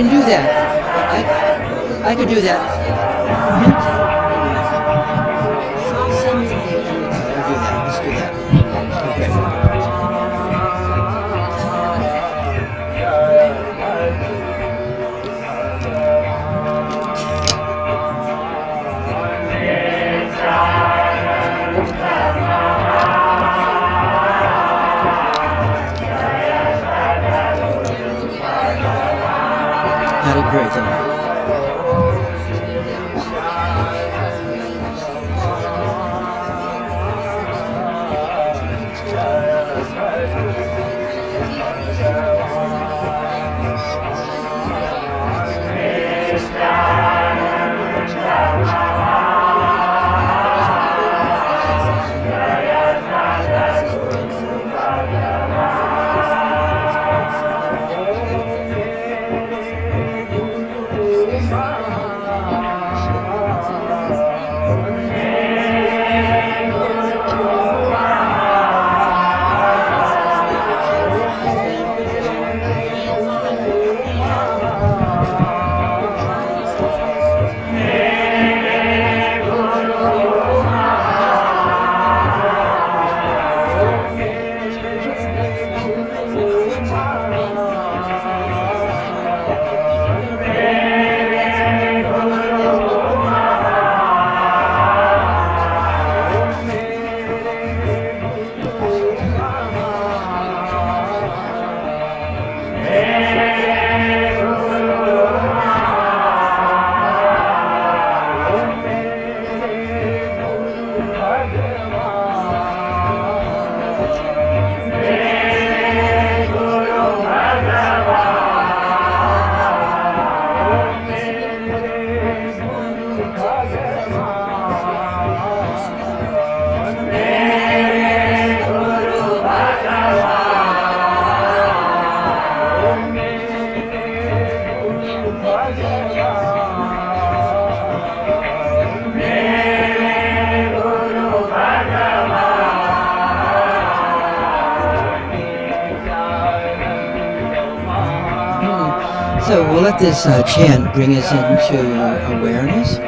can do that. I could do that. I'll do that. Let's do that. Okay. Hare Krishna. So we'll let this chant bring us into awareness.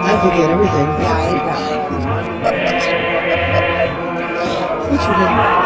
I forget everything. What's your name?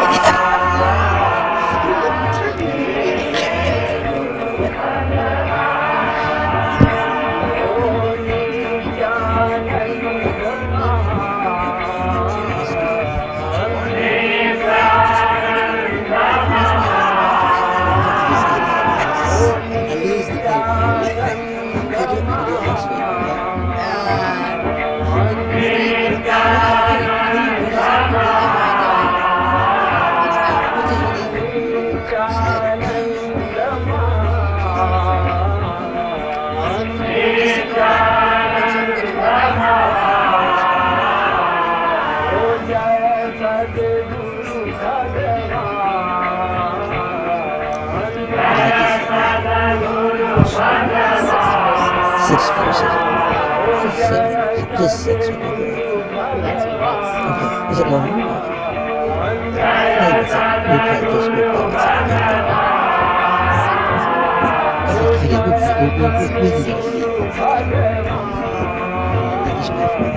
6 verses. 7. Just 6 would be good. That's what it is. Okay. Is it long? Play with it. We'll play with it again. Okay, forget it. We can get a feel. This may fall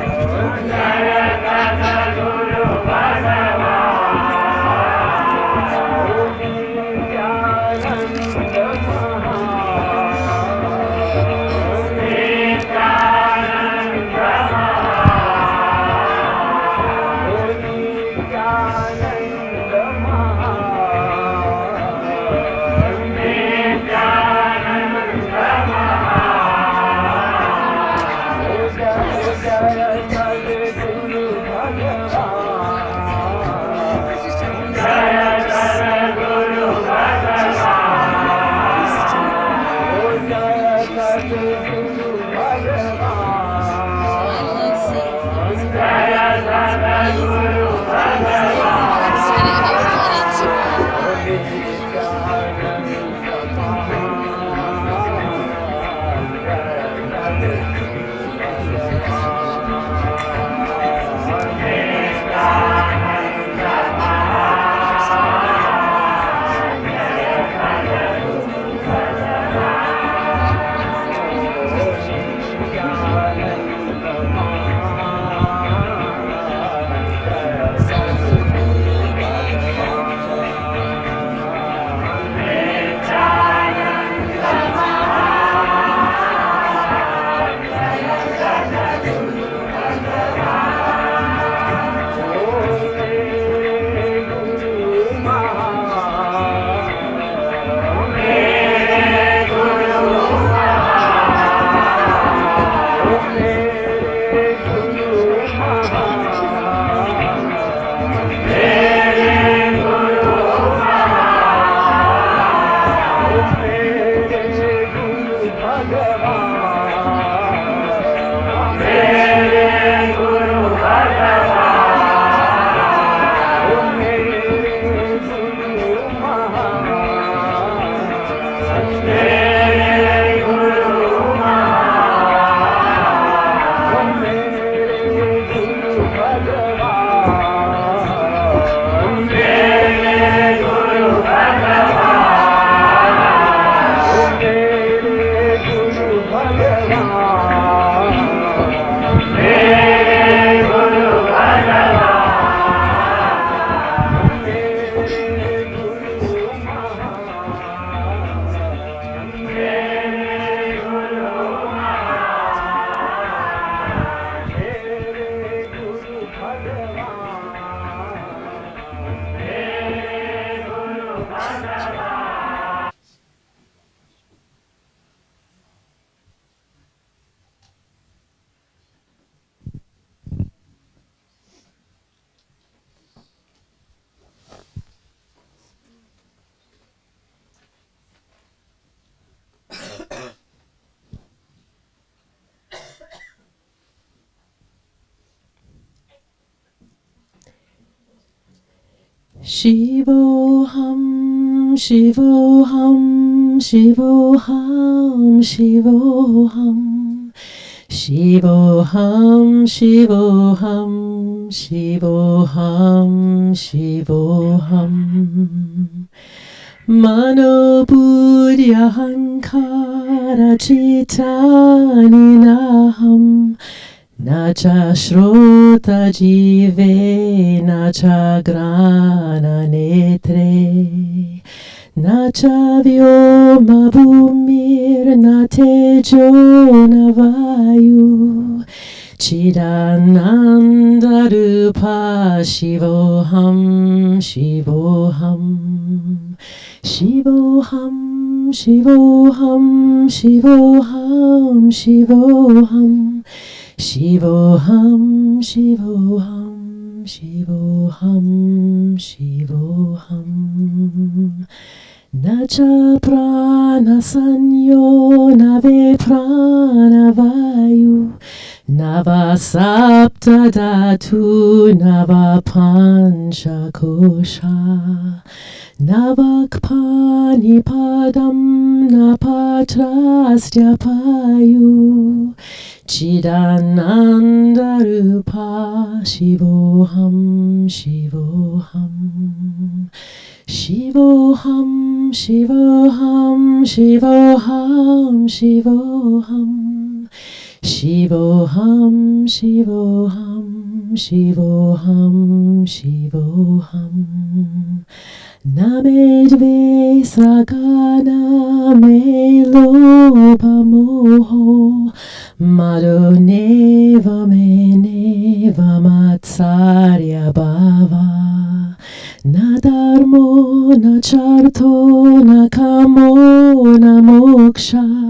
Shivoham, Shivoham, Shivoham, Shivoham, Shivoham, Shivoham, Shivoham, Shivoham. Mano buddhya hankara chitani naham. Nacha shrota jive, nacha grana netre, nacha vyoma bhumir, na tejo na vayu, chidananda rupa shivoham, shivoham, shivoham, shivoham, shivoham, shivoham. Shivoham, Shivoham, Shivoham, Shivoham. Nacha prana sanyo nave prana vayu, Nava sapta dhatu nava pancha kosha navakpani padam napatrastya payu chidananda rupa shivoham shivoham shivoham shivoham shivoham shivoham Shivoham, Shivoham, Shivoham, Shivoham. Namedve sagana me lopa moho madoneva me neva matsarya bhava na dharmo na charto na kamo na moksha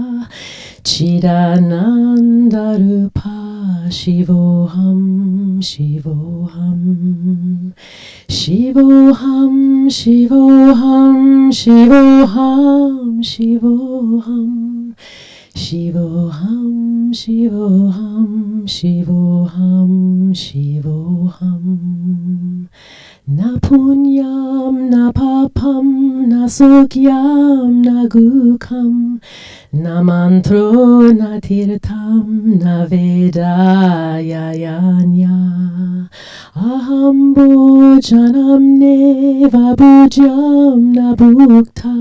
Chidananda Rupa Shivoham Shivoham Shivoham Shivoham Shivoham Shivoham Shivoham Shivoham Shivoham Shivoham Na punyam na papam na sukyam na gukam Na mantro na tirtam na vedayanya Aham bhojanam neva bhujam na bhukta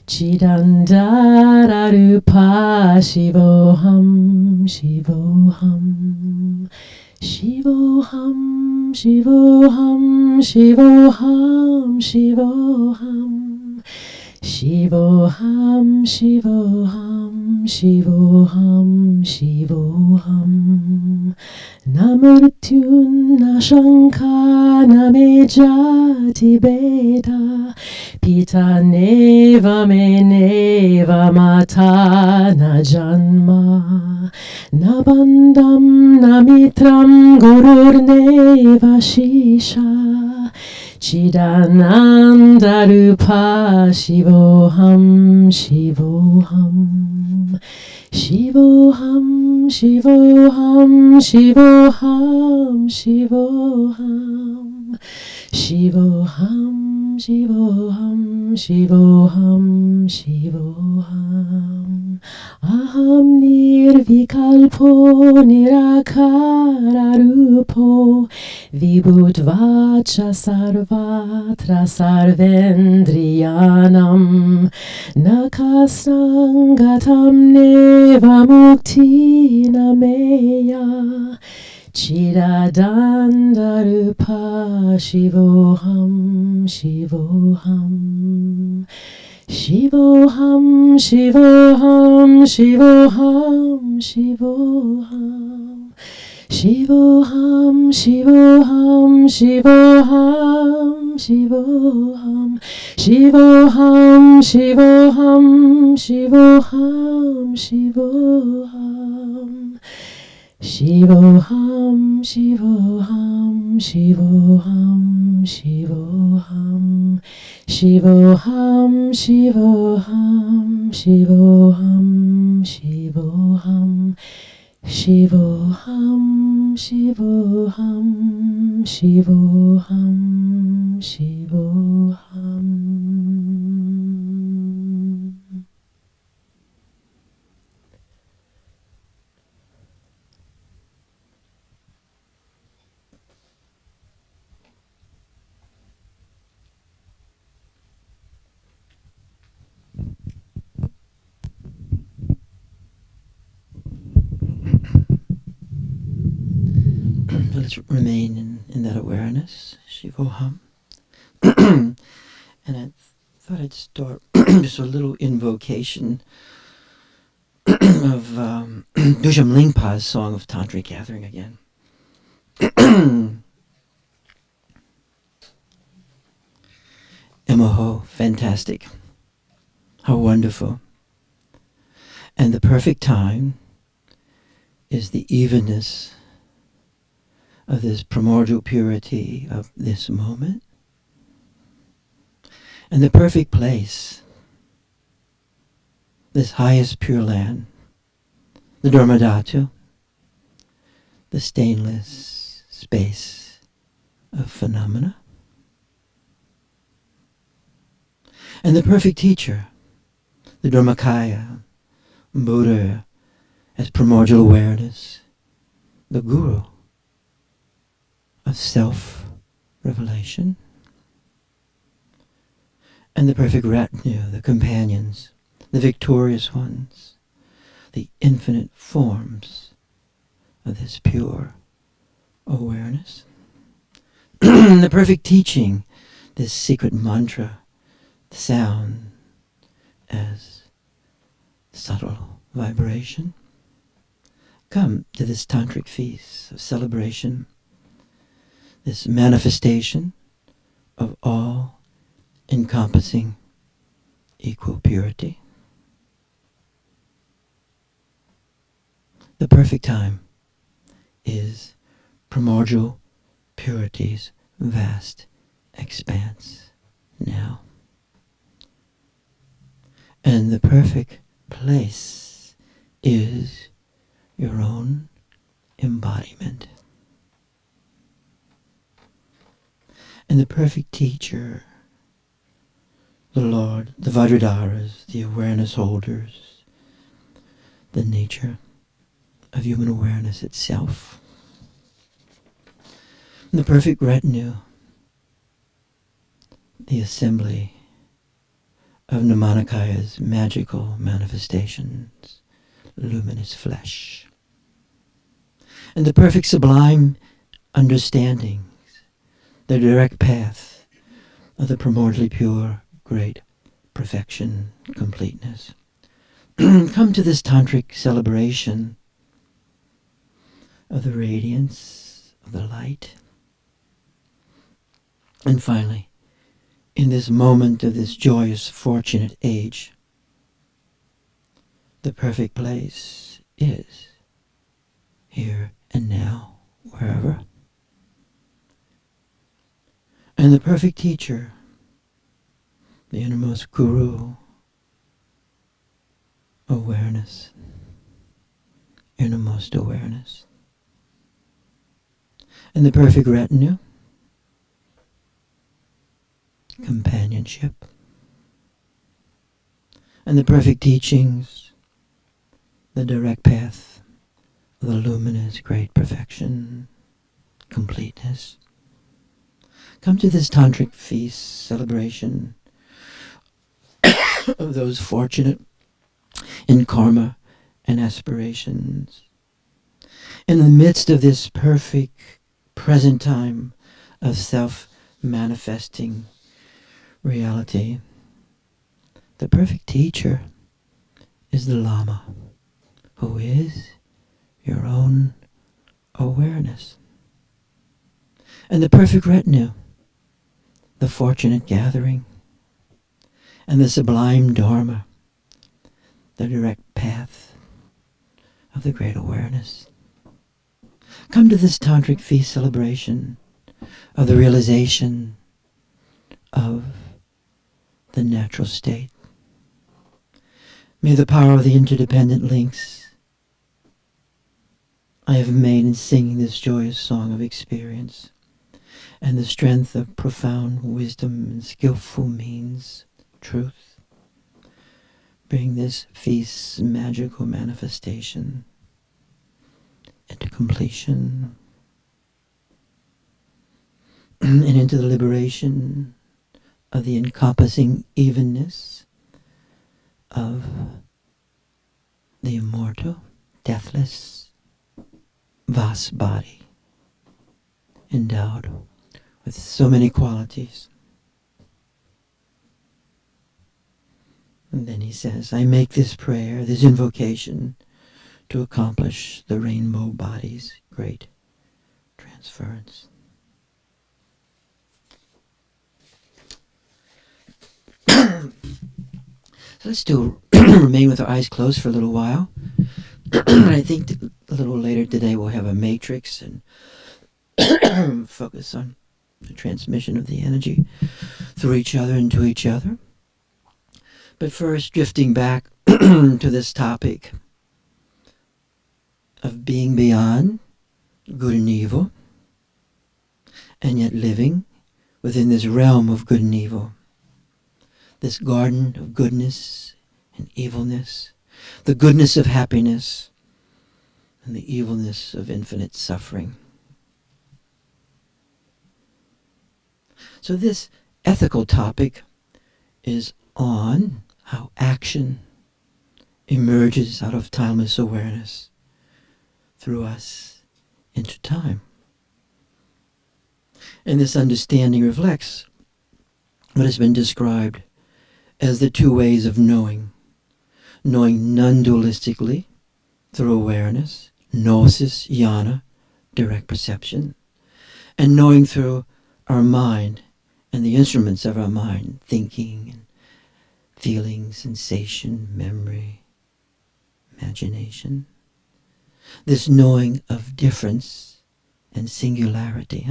Chidandara rupa shivoham shivoham Shivoham shivoham shivoham shivoham Shivoham, Shivoham, Shivoham, Shivoham. Namrityun Nashanka Namejati Beda Pita Neva Meneva Mata Najanma Nabandam Namitram Gurur Neva Shisha Chidananda Rupa Shivoham Shivoham Shivoham Shivoham Shivoham Shivoham Shivoham Shivoham Shivoham Shivoham Aham nirvikalpo nirakara rupo Vibhutvacha sarvatra sarvendriyanam Nakasangatam neva mukti nameya Chiradanda rupa shivoham shivoham Shivoham shivoham shivoham shivoham Shivoham, Shivoham, Shivoham, Shivoham, Shivoham, Shivoham, Shivoham, Shivoham, Shivoham, Shivoham, Shivoham, Shivoham, Shivoham, Shivoham, Shivoham, Shivoham, Shivoham, Shivoham, Shivoham, Shivoham. Let's remain in that awareness, Shivoham. And I thought I'd start just a little invocation of Dujam Lingpa's song of Tantric Gathering again. Emoho, fantastic. How wonderful. And the perfect time is the evenness of this primordial purity of this moment. And the perfect place, this highest pure land, the Dharmadhatu, the stainless space of phenomena. And the perfect teacher, the Dharmakaya, Buddha as primordial awareness, the guru of self-revelation, and the perfect retinue, the companions, the victorious ones, the infinite forms of this pure awareness. The perfect teaching, this secret mantra, the sound as subtle vibration. Come to this tantric feast of celebration, this manifestation of all encompassing equal purity. The perfect time is primordial purity's vast expanse now. And the perfect place is your own embodiment. And the perfect teacher, the Lord, the Vajradharas, the awareness holders, the nature of human awareness itself. And the perfect retinue, the assembly of Nirmanakaya's magical manifestations, luminous flesh. And the perfect sublime understandings, the direct path of the primordially pure, great perfection, completeness. Come to this tantric celebration of the radiance of the light. And finally, in this moment of this joyous, fortunate age, the perfect place is here and now, wherever. And the perfect teacher, the innermost guru, awareness, innermost awareness. And the perfect retinue, companionship. And the perfect teachings, the direct path of the luminous great perfection, completeness. Come to this tantric feast celebration of those fortunate in karma and aspirations. In the midst of this perfect present time of self-manifesting reality, the perfect teacher is the Lama, who is your own awareness. And the perfect retinue, the fortunate gathering, and the sublime Dharma, the direct path of the great awareness. Come to this tantric feast celebration of the realization of the natural state. May the power of the interdependent links I have made in singing this joyous song of experience, and the strength of profound wisdom and skillful means, truth, bring this feast's magical manifestation into completion and into the liberation of the encompassing evenness of the immortal, deathless, vast body, endowed with so many qualities. And then he says, I make this prayer, this invocation, to accomplish the rainbow body's great transference. So let's still remain with our eyes closed for a little while. I think a little later today we'll have a matrix and focus on the transmission of the energy through each other and to each other. But first, drifting back to this topic of being beyond good and evil, and yet living within this realm of good and evil, this garden of goodness and evilness, the goodness of happiness and the evilness of infinite suffering. So this ethical topic is on how action emerges out of timeless awareness through us into time. And this understanding reflects what has been described as the two ways of knowing. Knowing non-dualistically through awareness, gnosis, jnana, direct perception, and knowing through our mind and the instruments of our mind, thinking and feeling, sensation, memory, imagination. This knowing of difference and singularity,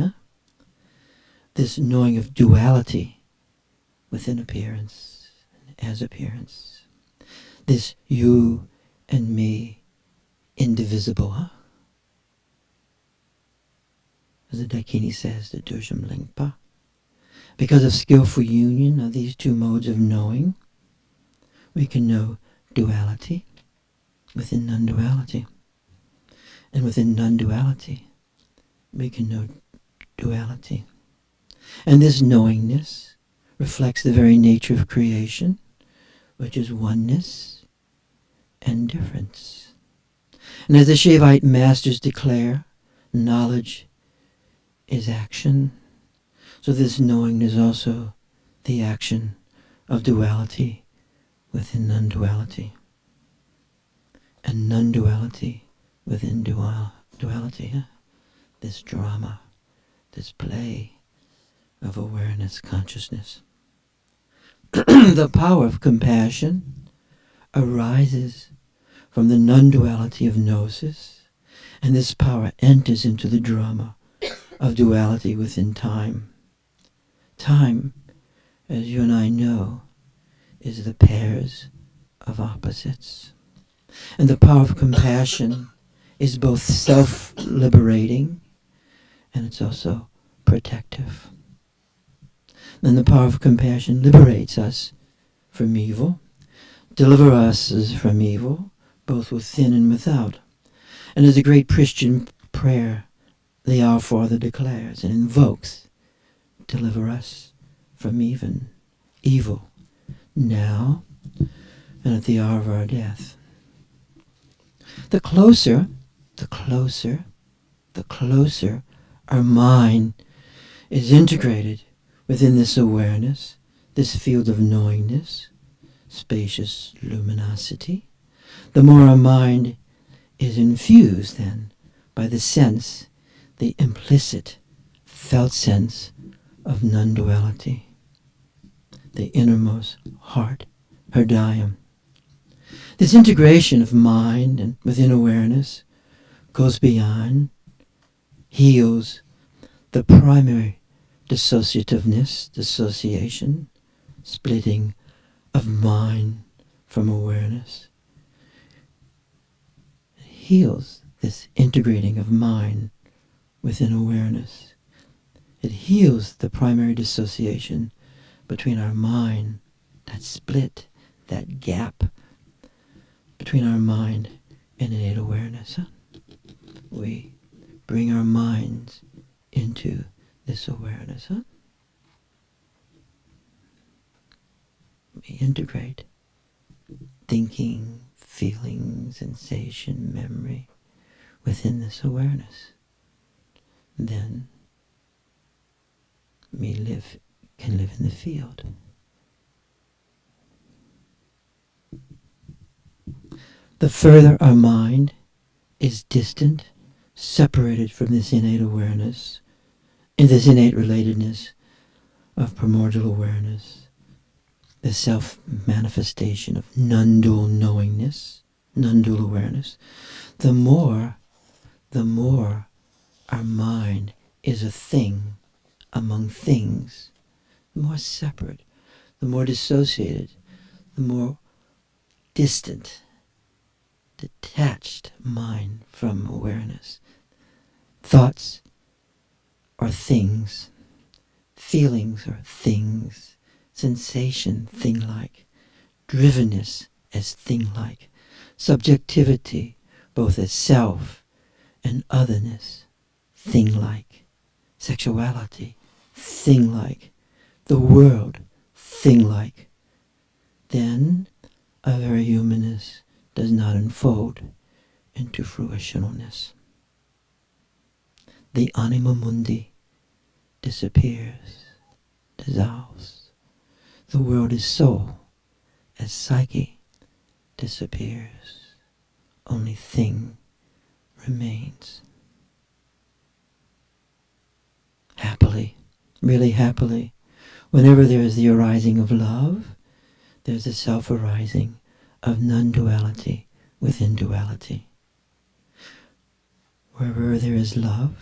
This knowing of duality within appearance and as appearance. This you and me, indivisible, As the Dakini says, the Dursham Lingpa. Because of skillful union of these two modes of knowing, we can know duality within non-duality. And within non-duality, we can know duality. And this knowingness reflects the very nature of creation, which is oneness and difference. And as the Shaivite masters declare, knowledge is action. So this knowing is also the action of duality within non-duality. And non-duality within duality. This drama, this play of awareness, consciousness. The power of compassion arises from the non-duality of gnosis, and this power enters into the drama of duality within time. Time, as you and I know, is the pairs of opposites. And the power of compassion is both self-liberating and it's also protective. And the power of compassion liberates us from evil, delivers us from evil, both within and without. And as a great Christian prayer, the Our Father declares and invokes, deliver us from even evil, now and at the hour of our death. The closer our mind is integrated within this awareness, this field of knowingness, spacious luminosity, the more our mind is infused then by the sense, the implicit, felt sense of non-duality, the innermost heart, hridayam. This integration of mind and within awareness goes beyond, heals the primary dissociation, splitting of mind from awareness. It heals this integrating of mind within awareness. It heals the primary dissociation between our mind, that split, that gap between our mind and innate awareness. We bring our minds into this awareness. We integrate thinking, feeling, sensation, memory within this awareness. Then we can live in the field. The further our mind is distant, separated from this innate awareness, in this innate relatedness of primordial awareness, the self-manifestation of non-dual knowingness, non-dual awareness, the more our mind is a thing among things, the more separate, the more dissociated, the more distant, detached mind from awareness, Thoughts are things. Feelings are things. Sensation, thing-like. Drivenness as thing-like. Subjectivity, both as self and otherness, thing-like. Sexuality, thing-like. The world, thing-like. Then a very humanness does not unfold into fruitionalness. The anima mundi disappears, dissolves. The world is soul, as psyche disappears. Only thing remains. Happily, really happily, whenever there is the arising of love, there's a self-arising of non-duality within duality. Wherever there is love,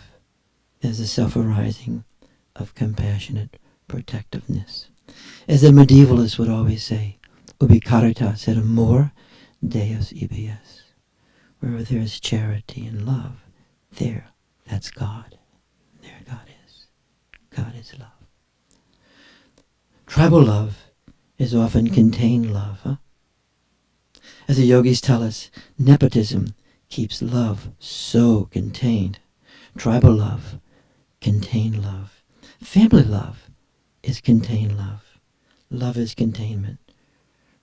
there's a self-arising of compassionate protectiveness. As the medievalists would always say, ubi caritas et amor, Deus ibi est. Wherever there is charity and love, there, that's God. There God is. God is love. Tribal love is often contained love. As the yogis tell us, nepotism keeps love so contained. Tribal love, contained love. Family love is contained love. Love is containment.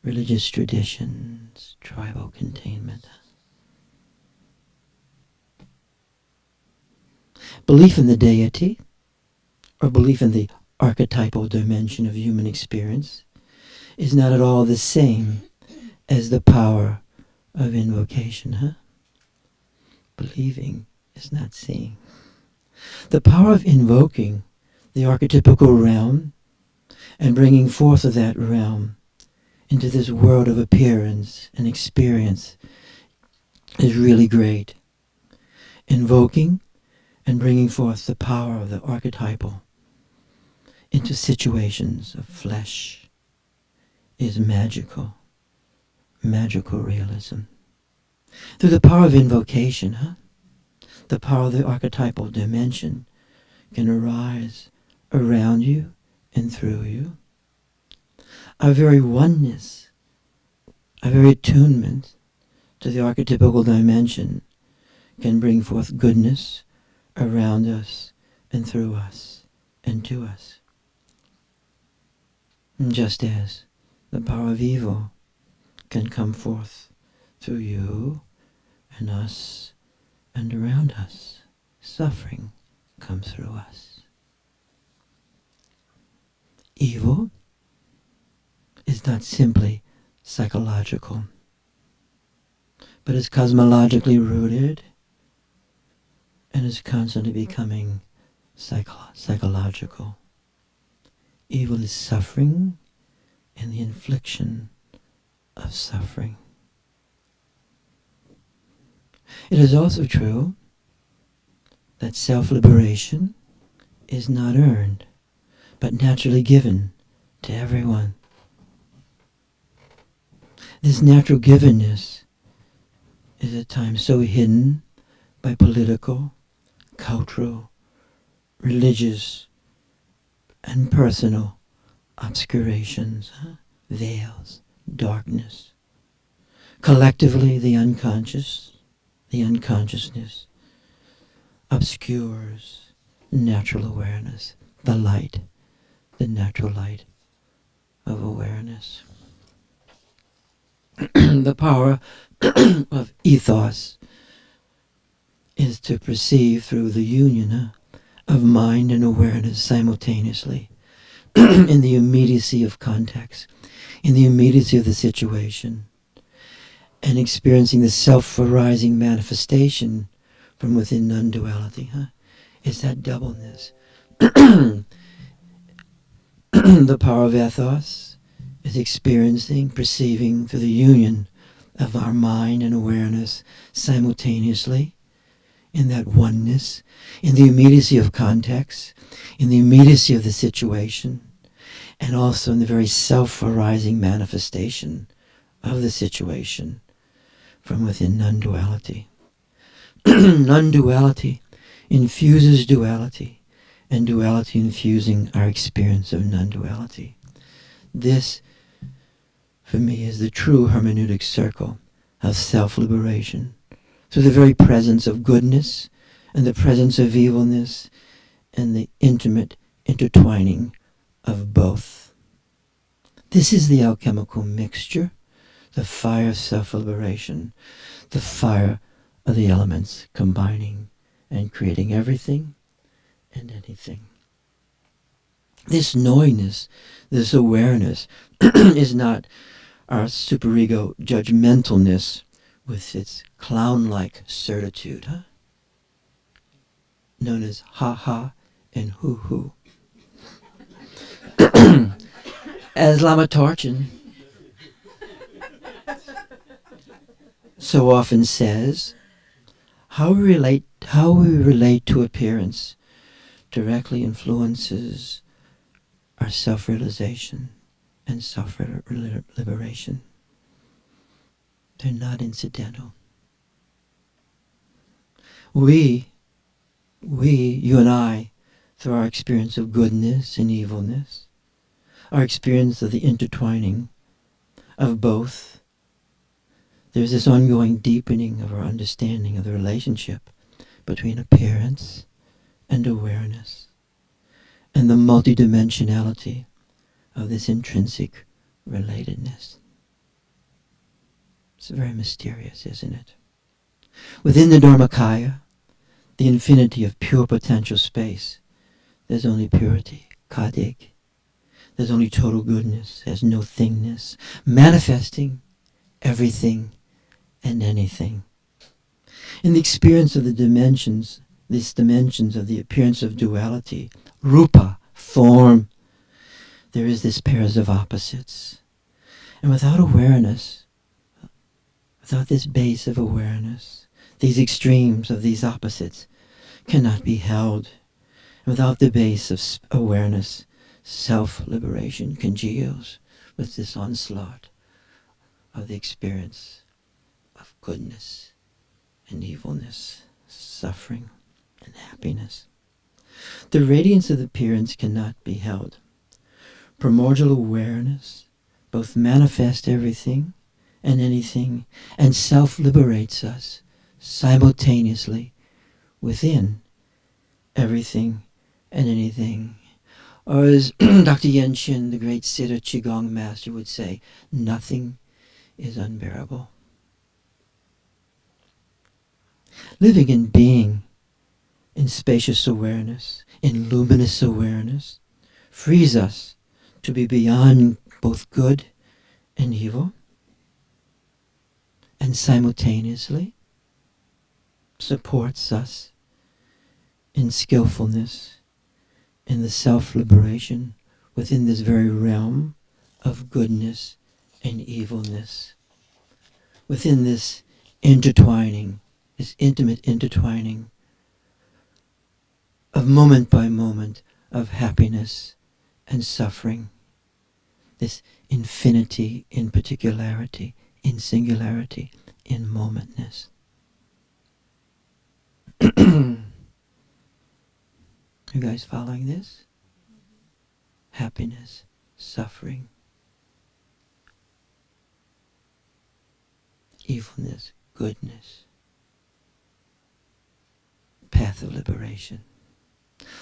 Religious traditions, tribal containment. Belief in the deity, or belief in the archetypal dimension of human experience, is not at all the same as the power of invocation. Believing is not seeing. The power of invoking the archetypical realm and bringing forth of that realm into this world of appearance and experience is really great. Invoking and bringing forth the power of the archetypal into situations of flesh is magical realism. Through the power of invocation, the power of the archetypal dimension can arise around you and through you. Our very oneness, our very attunement to the archetypical dimension can bring forth goodness around us and through us and to us. And just as the power of evil can come forth through you and us and around us, suffering comes through us. Evil is not simply psychological, but is cosmologically rooted and is constantly becoming psychological. Evil is suffering and the infliction of suffering. It is also true that self-liberation is not earned, but naturally given to everyone. This natural givenness is at times so hidden by political, cultural, religious, and personal obscurations, veils, darkness. Collectively, the unconsciousness obscures natural awareness, the light, the natural light of awareness. The power of ethos is to perceive through the union of mind and awareness simultaneously in the immediacy of context, in the immediacy of the situation, and experiencing the self-arising manifestation from within non-duality. It's that doubleness. The power of ethos is experiencing, perceiving through the union of our mind and awareness simultaneously in that oneness, in the immediacy of context, in the immediacy of the situation, and also in the very self-arising manifestation of the situation from within non-duality. Non-duality infuses duality, and duality infusing our experience of non-duality. This, for me, is the true hermeneutic circle of self-liberation, through the very presence of goodness and the presence of evilness and the intimate intertwining of both. This is the alchemical mixture, the fire of self-liberation, the fire of the elements combining and creating everything and anything. This knowingness, this awareness, is not our superego judgmentalness with its clown-like certitude, known as ha-ha and hoo-hoo. As Lama Torchen so often says, how we relate to appearance directly influences our self-realization and self-liberation. They're not incidental. We, you and I, through our experience of goodness and evilness, our experience of the intertwining of both, there's this ongoing deepening of our understanding of the relationship between appearance and awareness, and the multidimensionality of this intrinsic relatedness. It's very mysterious, isn't it? Within the Dharmakaya, the infinity of pure potential space, there's only purity, kadik. There's only total goodness, there's no thingness, manifesting everything and anything. In the experience of the dimensions, these dimensions of the appearance of duality, rupa, form, there is this pairs of opposites. And without awareness, without this base of awareness, these extremes of these opposites cannot be held. And without the base of awareness, self-liberation congeals with this onslaught of the experience of goodness and evilness, suffering and happiness. The radiance of appearance cannot be held. Primordial awareness both manifests everything and anything and self-liberates us simultaneously within everything and anything. Or as Dr. Yen Chin, the great Siddha Qigong master, would say, nothing is unbearable. Living and being in spacious awareness, in luminous awareness, frees us to be beyond both good and evil, and simultaneously supports us in skillfulness, in the self-liberation within this very realm of goodness and evilness, within this intertwining, this intimate intertwining of moment by moment of happiness and suffering, this infinity in particularity, in singularity, in momentness. You guys following this? Happiness, suffering, evilness, goodness, path of liberation.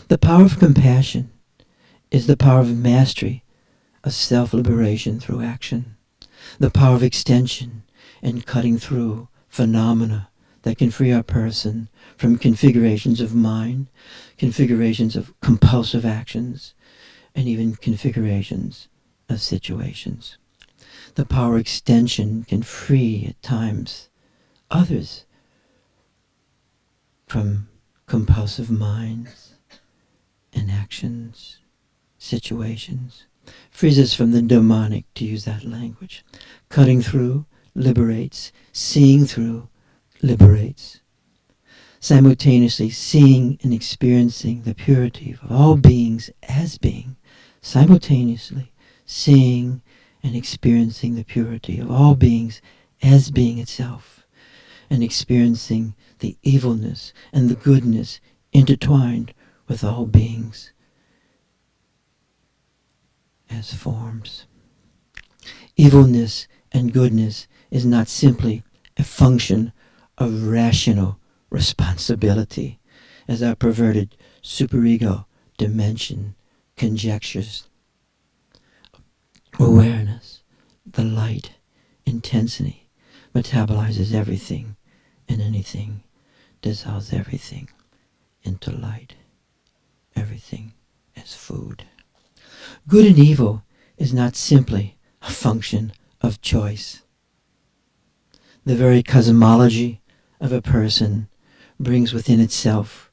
The power of compassion is the power of mastery of self-liberation through action. The power of extension and cutting through phenomena that can free our person from configurations of mind, configurations of compulsive actions, and even configurations of situations. The power of extension can free at times others from compulsive minds and actions, situations. Frees us from the demonic, to use that language. Cutting through liberates, seeing through liberates. Simultaneously seeing and experiencing the purity of all beings as being. Simultaneously seeing and experiencing the purity of all beings as being itself. And experiencing the evilness and the goodness intertwined with all beings as forms. Evilness and goodness is not simply a function of rational responsibility, as our perverted superego dimension conjectures. Awareness, the light, intensity, metabolizes everything and anything, dissolves everything into light. Everything as food. Good and evil is not simply a function of choice. The very cosmology of a person brings within itself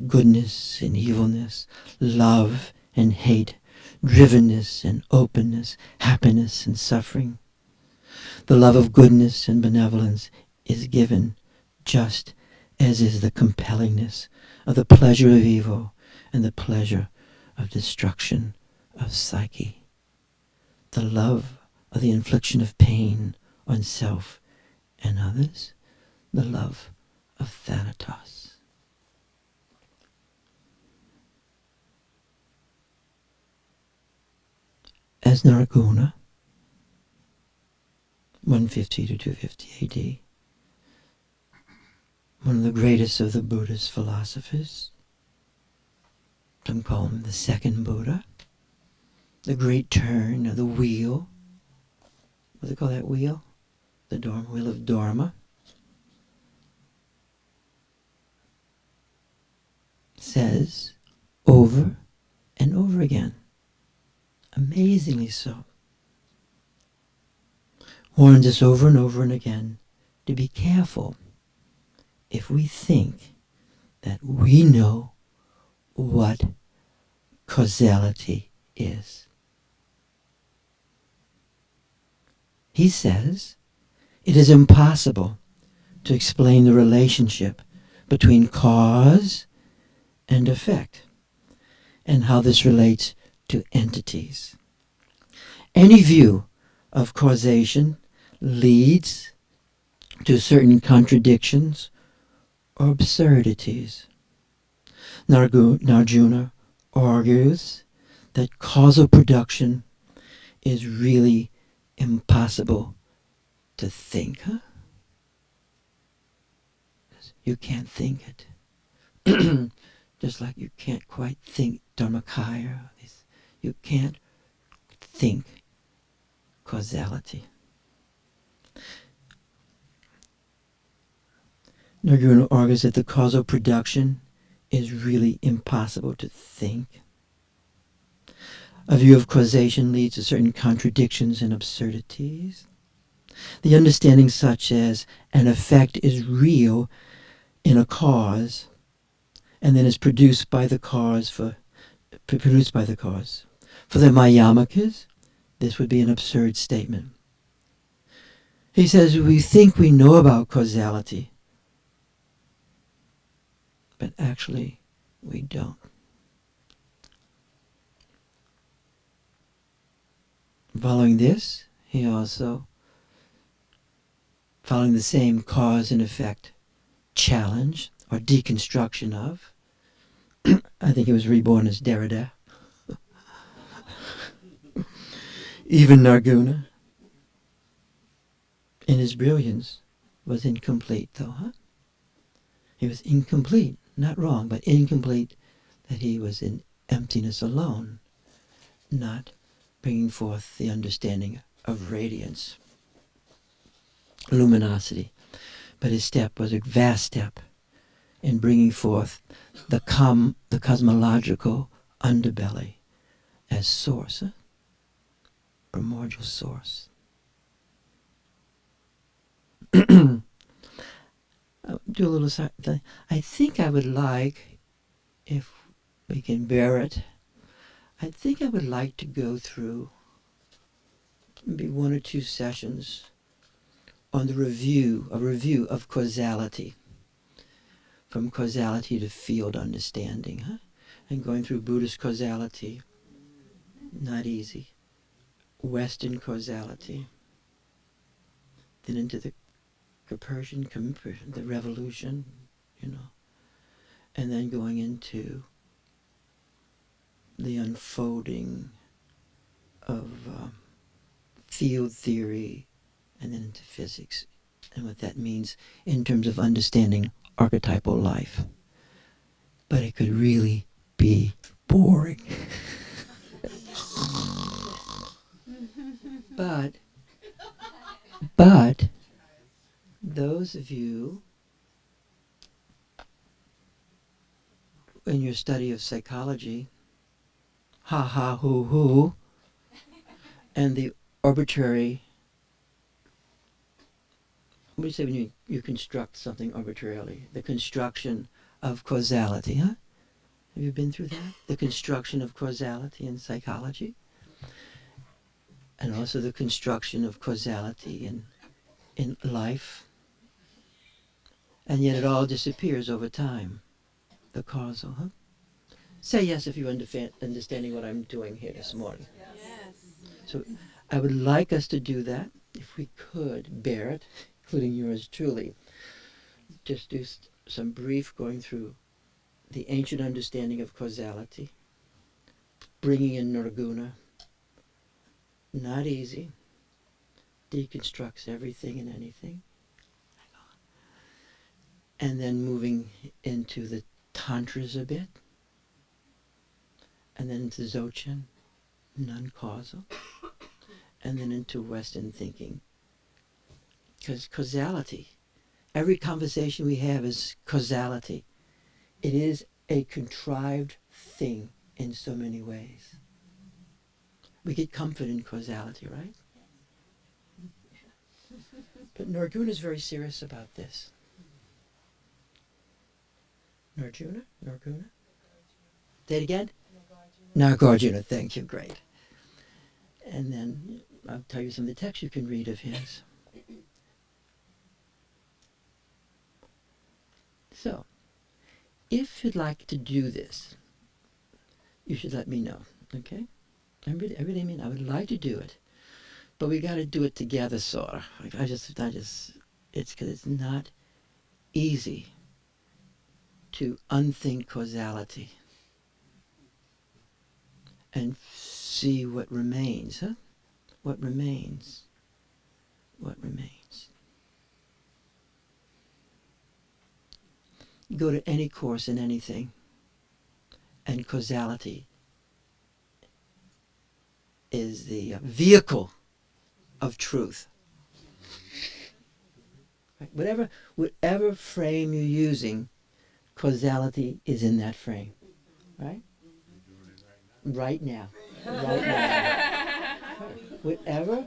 goodness and evilness, love and hate, drivenness and openness, happiness and suffering. The love of goodness and benevolence is given just as is the compellingness of the pleasure of evil and the pleasure of destruction of psyche. The love of the infliction of pain on self and others, the love of Thanatos. As Narguna, 150 to 250 AD, one of the greatest of the Buddhist philosophers, some call him the second Buddha, the great turn of the wheel. What do they call that wheel? The wheel of Dharma. Says over and over again, amazingly so, warns us over and over and again to be careful if we think that we know what causality is. He says it is impossible to explain the relationship between cause and effect and how this relates to entities. Any view of causation leads to certain contradictions or absurdities. Narjuna argues that causal production is really impossible to think. Huh? You can't think it. Just like you can't quite think Dharmakaya. You can't think causality. Narguna argues that the causal production is really impossible to think. A view of causation leads to certain contradictions and absurdities. The understanding such as an effect is real in a cause and then is produced by the cause. For the Mayamakas, this would be an absurd statement. He says we think we know about causality, but actually we don't. Following this, he also, following the same cause and effect challenge or deconstruction of, I think he was reborn as Derrida. Even Narguna, in his brilliance, was incomplete though, huh? He was incomplete, not wrong, but incomplete that he was in emptiness alone, not bringing forth the understanding of radiance, luminosity. But his step was a vast step in bringing forth the cosmological underbelly as source, primordial source. I'll do a little something. I think I would like, if we can bear it, I think I would like to go through maybe one or two sessions on a review of causality, from causality to field understanding, huh? And going through Buddhist causality, not easy. Western causality, then into the Persian, the revolution, and then going into the unfolding of field theory, and then into physics, and what that means in terms of understanding archetypal life. But it could really be boring. But those of you in your study of psychology, ha ha hoo hoo, and the arbitrary, what do you say when you construct something arbitrarily? The construction of causality, huh? Have you been through that? The construction of causality in psychology? And also the construction of causality in life. And yet it all disappears over time. The causal, huh? Say yes if you're understanding what I'm doing here this morning. Yes. So I would like us to do that, if we could, bear it, including yours truly. Just do some brief going through the ancient understanding of causality, bringing in nirguna. Not easy. Deconstructs everything and anything. And then moving into the tantras a bit, and then into Dzogchen, non-causal, and then into Western thinking. Because causality, every conversation we have is causality. It is a contrived thing in so many ways. We get comfort in causality, right? But Nirguna is very serious about this. Nirguna? Say it again? Nagarjuna, thank you, great. And then I'll tell you some of the texts you can read of his. So, if you'd like to do this, you should let me know, okay? I really mean I would like to do it, but we got to do it together, sort of. Like it's because it's not easy to unthink causality and see what remains, huh? What remains? Go to any course in anything, and causality is the vehicle of truth. Right? Whatever frame you're using, causality is in that frame, right? Right now. Whatever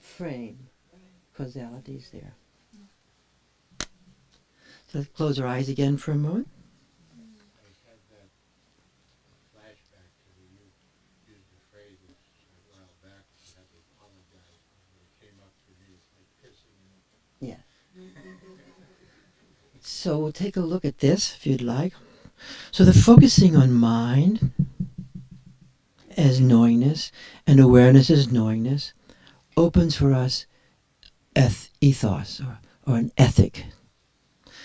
frame, causality is there. So let's close our eyes again for a moment. I had that flashback to when you used the phrases a while back. I had to apologize when it came up for me. It's like pissing in it. Yeah. So we'll take a look at this if you'd like. So the focusing on mind as knowingness and awareness as knowingness opens for us ethos or an ethic.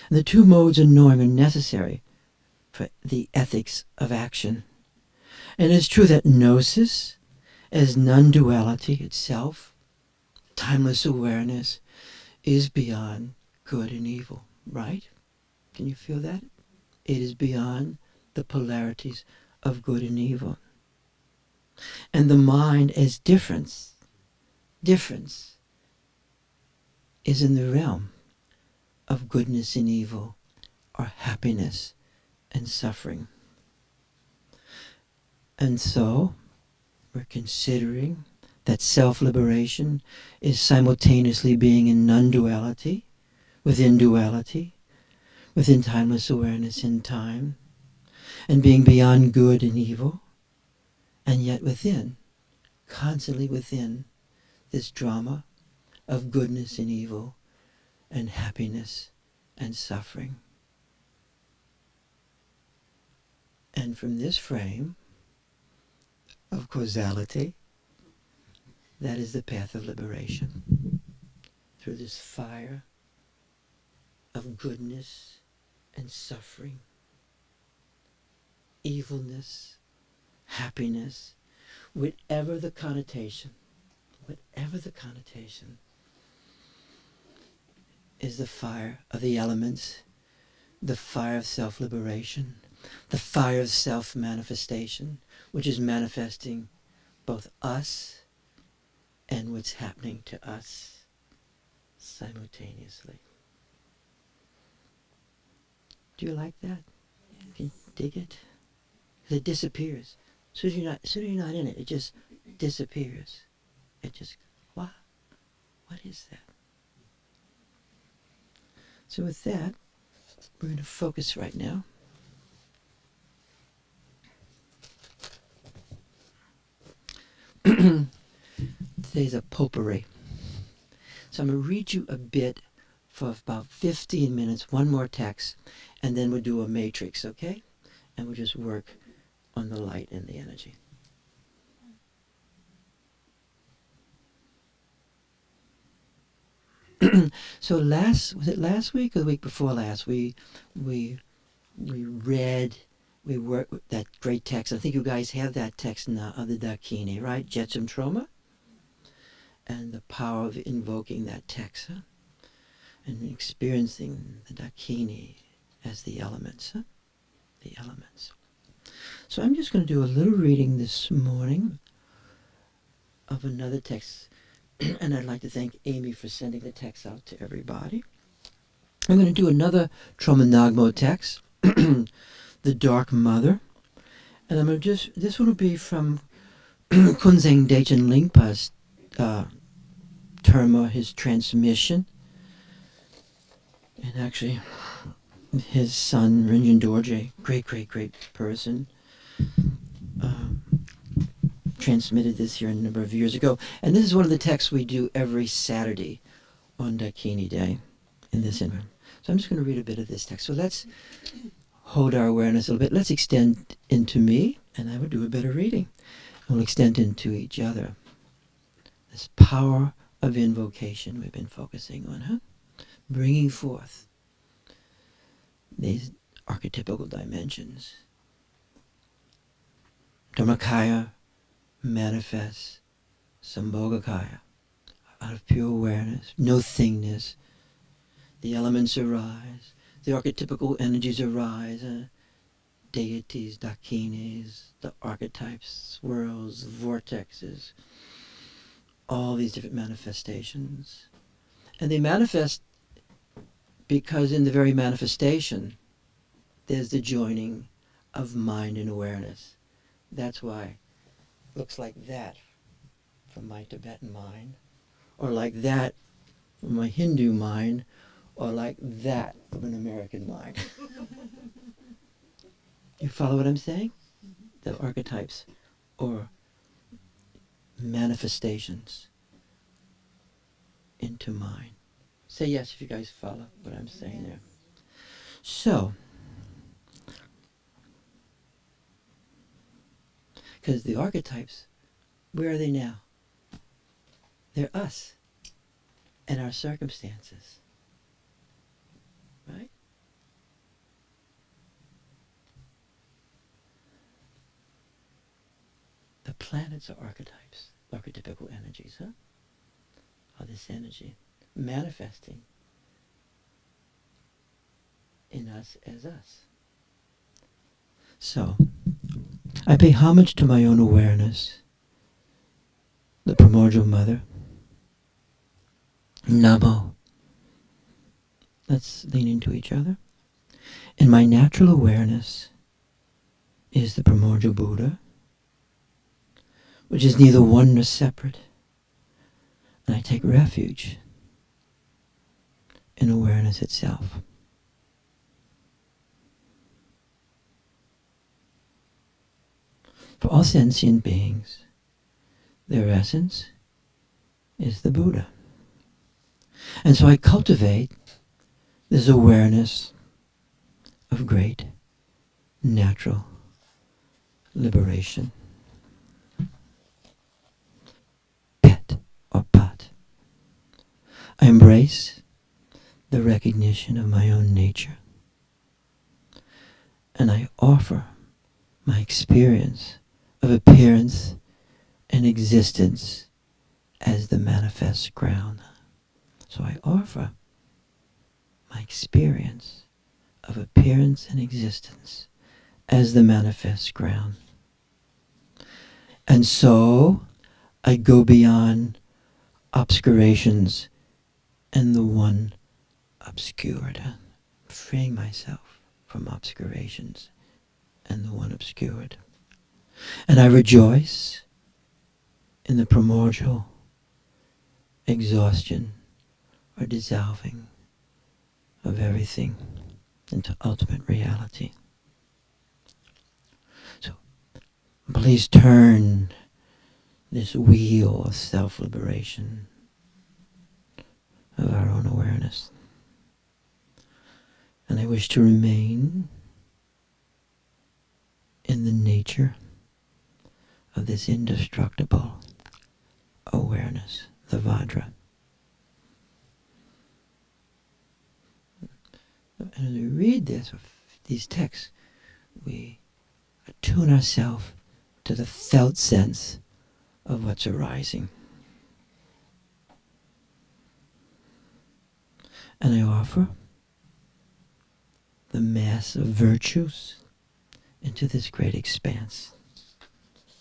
And the two modes of knowing are necessary for the ethics of action. And it's true that gnosis as non-duality itself, timeless awareness, is beyond good and evil, right? Can you feel that? It is beyond the polarities of good and evil. And the mind as difference is in the realm of goodness and evil, or happiness and suffering. And so, we're considering that self-liberation is simultaneously being in non-duality, within duality, within timeless awareness in time, and being beyond good and evil, and yet within, constantly within, this drama of goodness and evil, and happiness and suffering. And from this frame of causality, that is the path of liberation. Through this fire of goodness and suffering, evilness, happiness, whatever the connotation, is the fire of the elements, the fire of self-liberation, the fire of self-manifestation, which is manifesting both us and what's happening to us simultaneously. Do you like that? Can you dig it? 'Cause it disappears. As soon as you're not in it, it just disappears. It just, what? What is that? So with that, we're going to focus right now. Today's a potpourri. So I'm going to read you a bit for about 15 minutes, one more text, and then we'll do a matrix, okay? And we'll just work on the light and the energy. So was it last week or the week before last? We read, we worked with that great text. I think you guys have that text now of the Dakini, right? Jetsam Trauma. And the power of invoking that text, huh? And experiencing the Dakini as the elements, huh? The elements. So I'm just going to do a little reading this morning of another text. And I'd like to thank Amy for sending the text out to everybody. I'm going to do another Trauma text, The Dark Mother. And I'm going to this one will be from Kunzeng Dechen Lingpa's term, his transmission. And actually, his son, Rinjin Dorje, great person, transmitted this here a number of years ago. And this is one of the texts we do every Saturday on Dakini Day in this environment. So I'm just going to read a bit of this text. So let's hold our awareness a little bit. Let's extend into me, and I will do a bit of reading. And we'll extend into each other. This power of invocation we've been focusing on, huh? Bringing forth these archetypical dimensions. Dharmakaya manifests Sambhogakaya out of pure awareness, no thingness. The elements arise, the archetypical energies arise, deities, dakinis, the archetypes, swirls, vortexes, all these different manifestations. And they manifest because in the very manifestation, there's the joining of mind and awareness. That's why it looks like that from my Tibetan mind, or like that from my Hindu mind, or like that from an American mind. You follow what I'm saying? The archetypes or manifestations into mind. Say yes if you guys follow what I'm saying there. So, because the archetypes, where are they now? They're us and our circumstances. Right? The planets are archetypes, archetypical energies, huh? Of this energy manifesting in us as us. So, I pay homage to my own awareness, the primordial mother. Namo. Let's lean into each other. And my natural awareness is the primordial Buddha, which is neither one nor separate. And I take refuge in awareness itself. For all sentient beings, their essence is the Buddha. And so I cultivate this awareness of great natural liberation. Pet or Pat. I embrace the recognition of my own nature, And I offer my experience of appearance and existence as the manifest ground. So I offer my experience of appearance and existence as the manifest ground. And so I go beyond obscurations and the one obscured, freeing myself from obscurations and the one obscured. And I rejoice in the primordial exhaustion or dissolving of everything into ultimate reality. So please turn this wheel of self-liberation of our own awareness. And I wish to remain in the nature of this indestructible awareness, the Vajra. And as we read these texts, we attune ourselves to the felt sense of what's arising. And I offer the mass of virtues into this great expanse.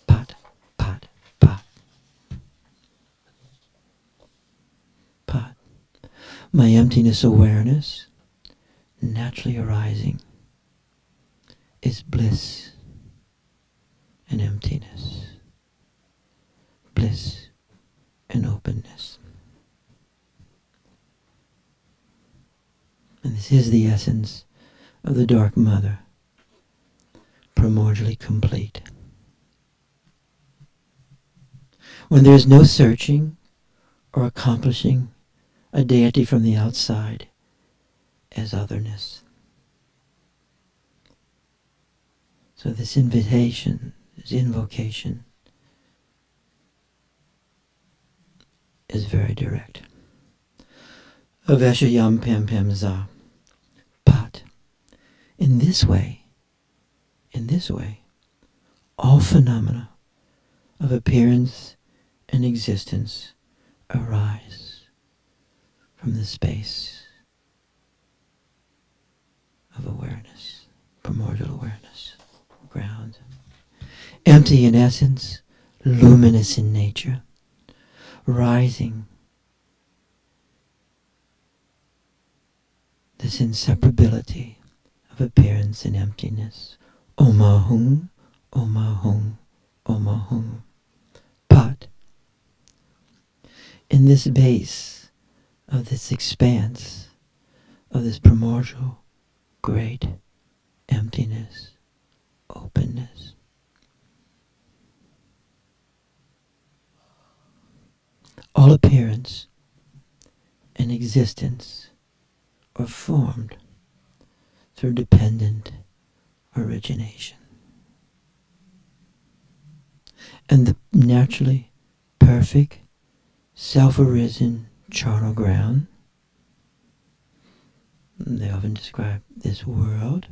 Pat, pat, pat. Pat. My emptiness awareness, naturally arising, is bliss and emptiness. Bliss and openness. And this is the essence of the Dark Mother, primordially complete. When there is no searching or accomplishing a deity from the outside as otherness. So this invitation, this invocation, is very direct. Aveshayam Pem Pem Za. But in this way, all phenomena of appearance and existence arise from the space of awareness, primordial awareness, ground. Empty in essence, luminous in nature, rising. This inseparability of appearance and emptiness. Om Ahum, Om Ahum, Om Ahum. But in this base of this expanse, of this primordial, great emptiness, openness, all appearance and existence are formed through dependent origination. And the naturally perfect, self-arisen charnel ground, they often describe this world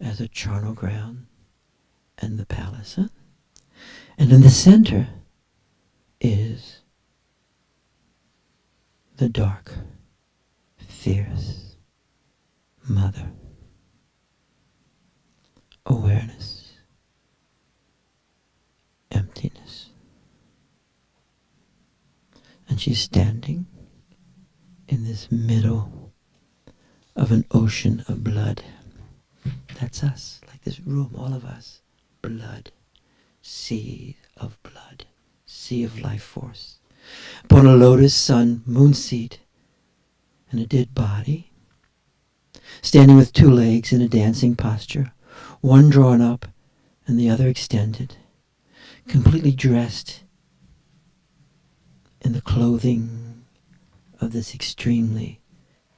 as a charnel ground and the palace. And in the center is the dark, fierce mother. Awareness. Emptiness. And she's standing in this middle of an ocean of blood. That's us, like this room, all of us. Blood. Sea of blood. Sea of life force. Upon a lotus sun, moon seat, and a dead body, standing with two legs in a dancing posture, one drawn up and the other extended, completely dressed in the clothing of this extremely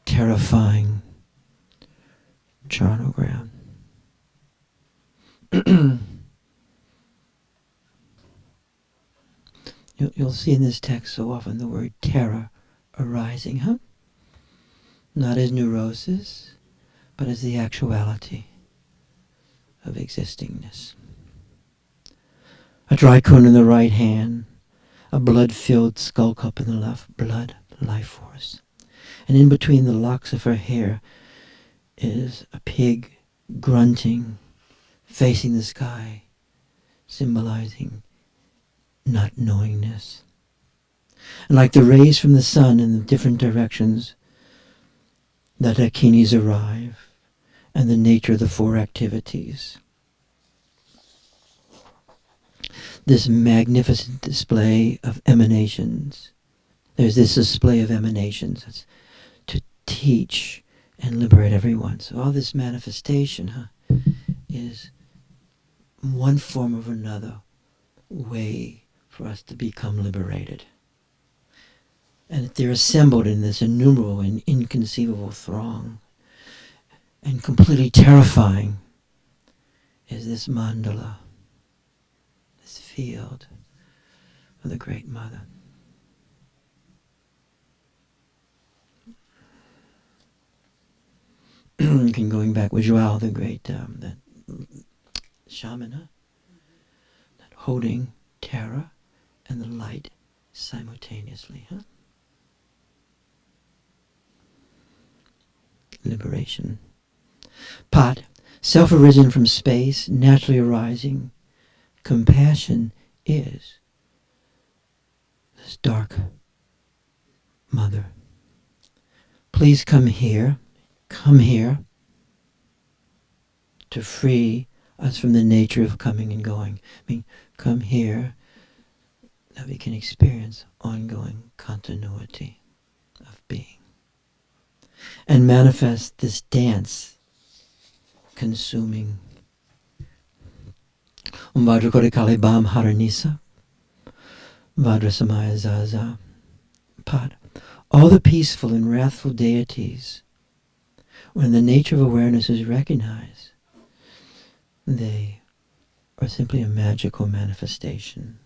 terrifying charnel ground. You'll see in this text so often the word terror arising, Not as neurosis, but as the actuality of existingness. A dry cone in the right hand, a blood-filled skull cup in the left, blood, life force. And in between the locks of her hair is a pig grunting, facing the sky, symbolizing not knowingness. And like the rays from the sun in the different directions, the dakinis arrive, and the nature of the four activities. This magnificent display of emanations. There's this display of emanations that's to teach and liberate everyone. So all this manifestation is one form or another way for us to become liberated. And they're assembled in this innumerable and inconceivable throng. And completely terrifying is this mandala, this field of the Great Mother. Going back with Joao, the great that shaman, that holding terror and the light simultaneously. Liberation. Pat, self-arisen from space, naturally arising. Compassion is this dark mother. Please come here to free us from the nature of coming and going. I mean, come here that we can experience ongoing continuity of being. And manifest this dance consuming. Vajrakoti Kalibam Haranisa, Vadrasamaya Zaza, Pad. All the peaceful and wrathful deities, when the nature of awareness is recognized, they are simply a magical manifestation.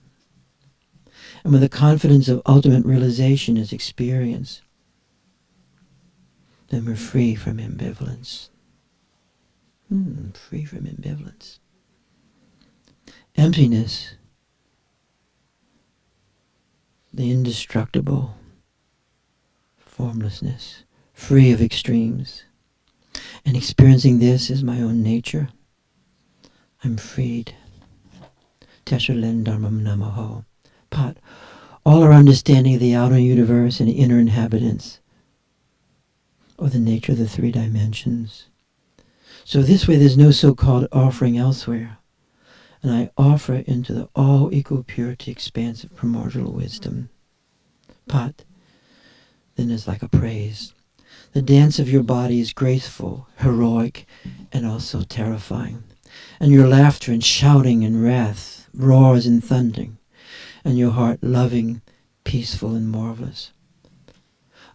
And when the confidence of ultimate realization is experienced, then we're free from ambivalence. Free from ambivalence. Emptiness, the indestructible formlessness, free of extremes. And experiencing this as my own nature, I'm freed. Teshulen Dharmam Namaho. Pat, all our understanding of the outer universe and inner inhabitants, or the nature of the three dimensions. So this way there's no so-called offering elsewhere. And I offer into the all-equal purity expansive primordial wisdom. Pat, then is like a praise. The dance of your body is graceful, heroic, and also terrifying. And your laughter and shouting and wrath roars and thundering, and your heart loving, peaceful, and marvelous.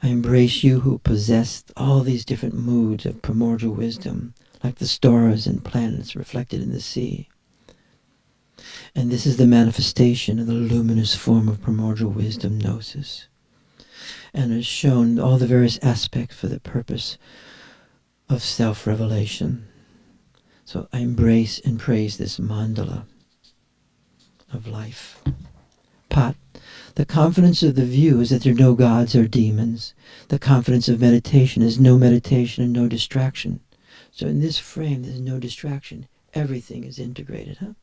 I embrace you who possess all these different moods of primordial wisdom, like the stars and planets reflected in the sea. And this is the manifestation of the luminous form of primordial wisdom, gnosis, and has shown all the various aspects for the purpose of self-revelation. So I embrace and praise this mandala of life. Pat, the confidence of the view is that there are no gods or demons. The confidence of meditation is no meditation and no distraction. So in this frame, there's no distraction. Everything is integrated.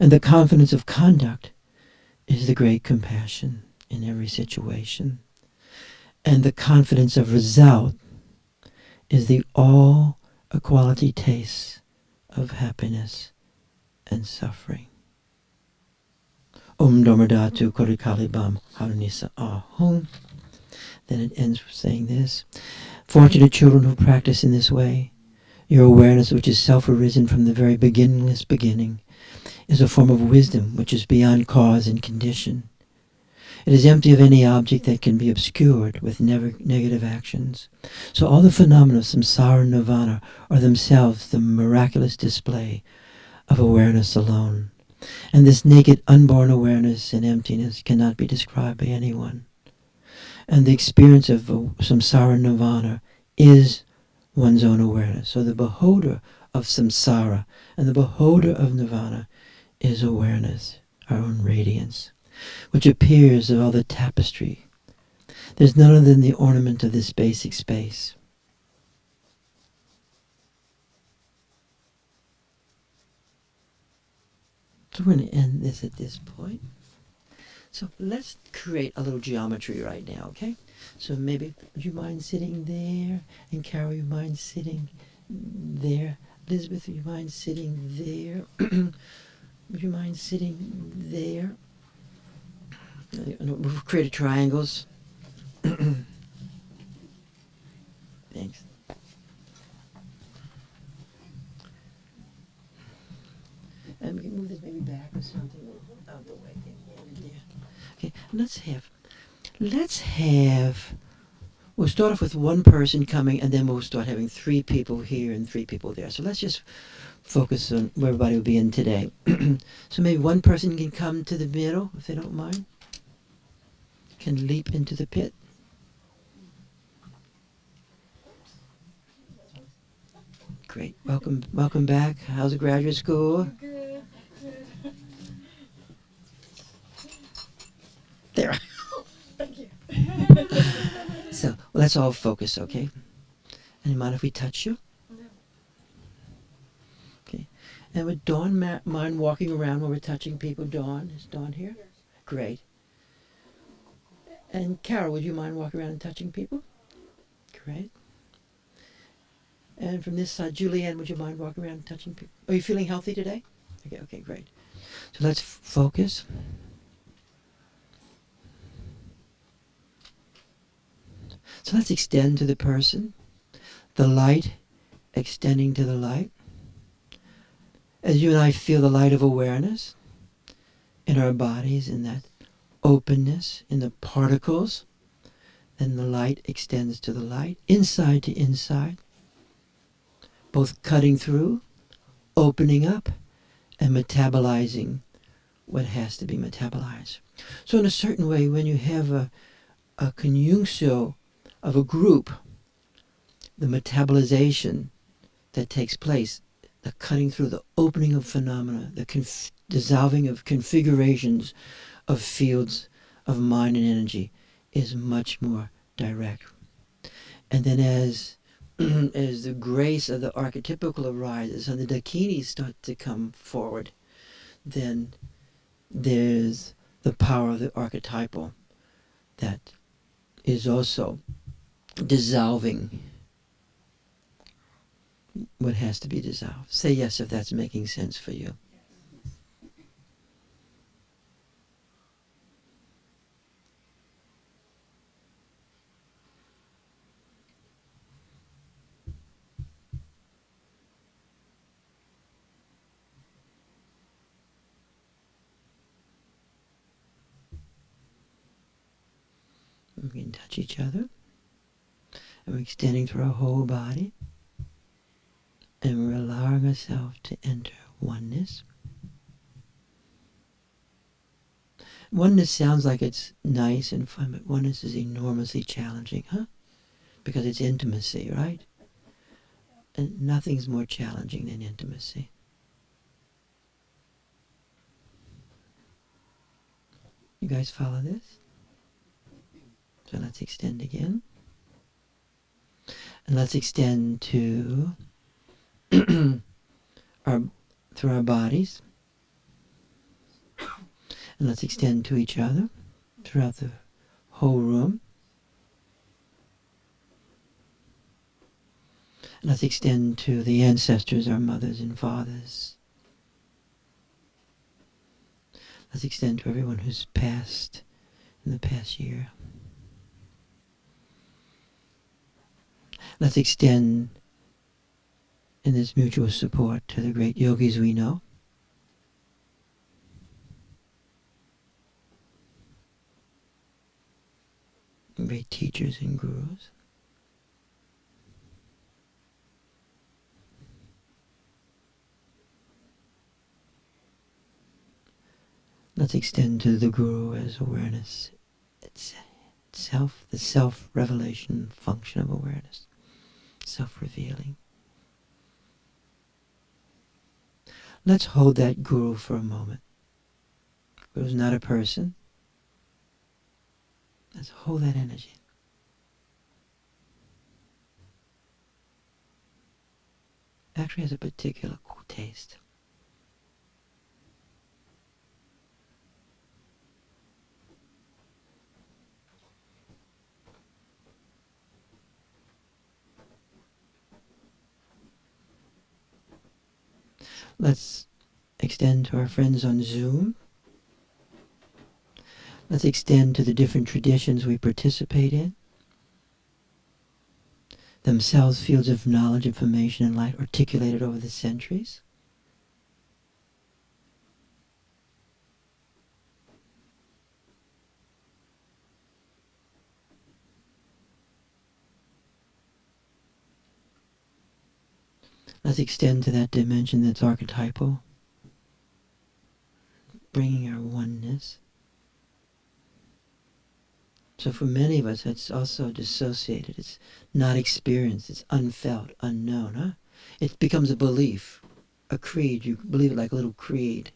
And the confidence of conduct is the great compassion in every situation. And the confidence of result is the all-equality taste of happiness and suffering. Om Dharmadhatu Korikalibam Haranisa Ahum. Then it ends with saying this. Fortunate children who practice in this way, your awareness, which is self-arisen from the very beginningless beginning, is a form of wisdom which is beyond cause and condition. It is empty of any object that can be obscured with negative actions. So all the phenomena of samsara and nirvana are themselves the miraculous display of awareness alone. And this naked, unborn awareness and emptiness cannot be described by anyone. And the experience of samsara and nirvana is one's own awareness. So the beholder of samsara. And the beholder of nirvana is awareness, our own radiance, which appears of all the tapestry. There's none other than the ornament of this basic space. So we're going to end this at this point. So let's create a little geometry right now, okay? So maybe, would you mind sitting there? And Carol, you mind sitting there? Elizabeth, would you mind sitting there? Would you mind sitting there? We've created triangles. Thanks. And we can move this maybe back or something out the way. Okay, let's have, we'll start off with one person coming and then we'll start having 3 people here and 3 people there. So let's just focus on where everybody will be in today. So maybe one person can come to the middle, if they don't mind. Can leap into the pit. Great. Welcome back. How's the graduate school? Good. There. Thank you. So let's all focus, okay? Any mind if we touch you? No. Okay. And would Dawn mind walking around while we're touching people? Dawn, is Dawn here? Yes. Great. And Carol, would you mind walking around and touching people? Great. And from this side, Julianne, would you mind walking around and touching people? Are you feeling healthy today? Okay, great. So let's focus. So let's extend to the person, the light extending to the light. As you and I feel the light of awareness in our bodies, in that openness, in the particles, then the light extends to the light, inside to inside, both cutting through, opening up, and metabolizing what has to be metabolized. So in a certain way, when you have a conjunctio of a group, the metabolization that takes place, the cutting through, the opening of phenomena, the dissolving of configurations of fields of mind and energy is much more direct. And then as the grace of the archetypical arises and the dakinis start to come forward, then there's the power of the archetypal that is also dissolving what has to be dissolved. Say yes if that's making sense for you. We can touch each other. And we're extending through our whole body. And we're allowing ourselves to enter oneness. Oneness sounds like it's nice and fun, but oneness is enormously challenging, huh? Because it's intimacy, right? And nothing's more challenging than intimacy. You guys follow this? So let's extend again. And let's extend to through our bodies. And let's extend to each other throughout the whole room. And let's extend to the ancestors, our mothers and fathers. Let's extend to everyone who's passed in the past year. Let's extend in this mutual support to the great yogis we know. Great teachers and gurus. Let's extend to the guru as awareness itself, the self-revelation function of awareness, self-revealing. Let's hold that guru for a moment. Guru's not a person. Let's hold that energy. Actually has a particular taste. Let's extend to our friends on Zoom. Let's extend to the different traditions we participate in. Themselves fields of knowledge, information, and light articulated over the centuries. Let's extend to that dimension that's archetypal, bringing our oneness. So for many of us, it's also dissociated. It's not experienced. It's unfelt, unknown. Huh? It becomes a belief, a creed. You believe it like a little creed,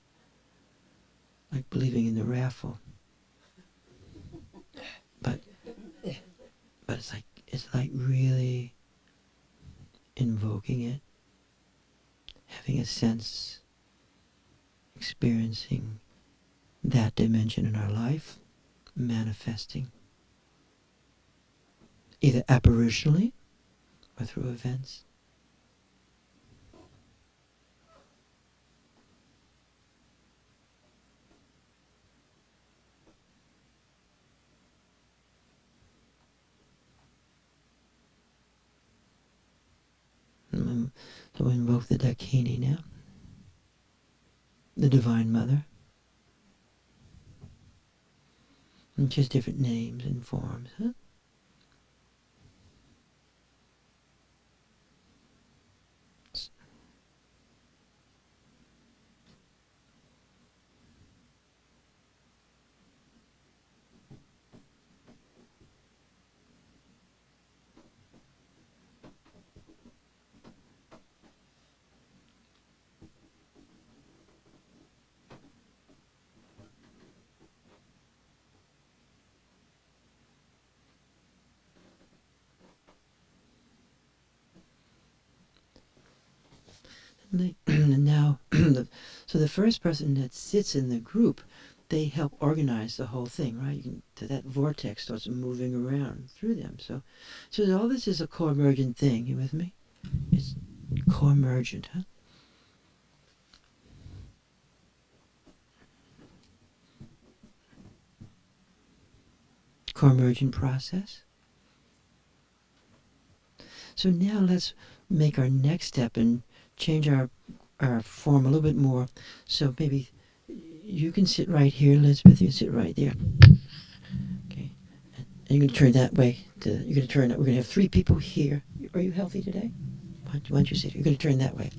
like believing in the raffle. But it's like really invoking it, having a sense, experiencing that dimension in our life, manifesting. Either apparitionally or through events. So we invoke the Dakini now, the Divine Mother. And just different names and forms, huh? And now, so the first person that sits in the group, they help organize the whole thing, right? That vortex starts moving around through them. So all this is a co-emergent thing. You with me? It's co-emergent, huh? Co-emergent process. So now let's make our next step and change our form a little bit more. So maybe you can sit right here, Elizabeth. You sit right there. Okay. And you're going to turn that way. You're going to turn that. We're going to have 3 people here. Are you healthy today? Why don't you sit here? You're going to turn that way.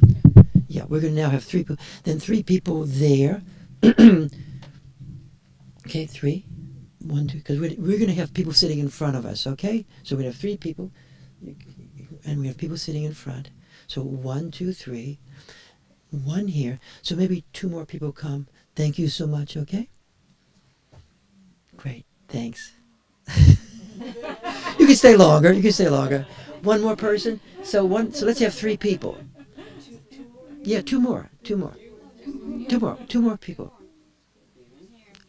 Yeah, we're going to now have 3 people. Then 3 people there. Okay, 3. 1, 2. Because we're going to have people sitting in front of us, okay? So we have 3 people. And we have people sitting in front. So 1, 2, 3. 1 here. So maybe 2 more people come. Thank you so much, okay? Great, thanks. You can stay longer. 1 more person. So let's have 3 people. Yeah, 2 more. 2 more people.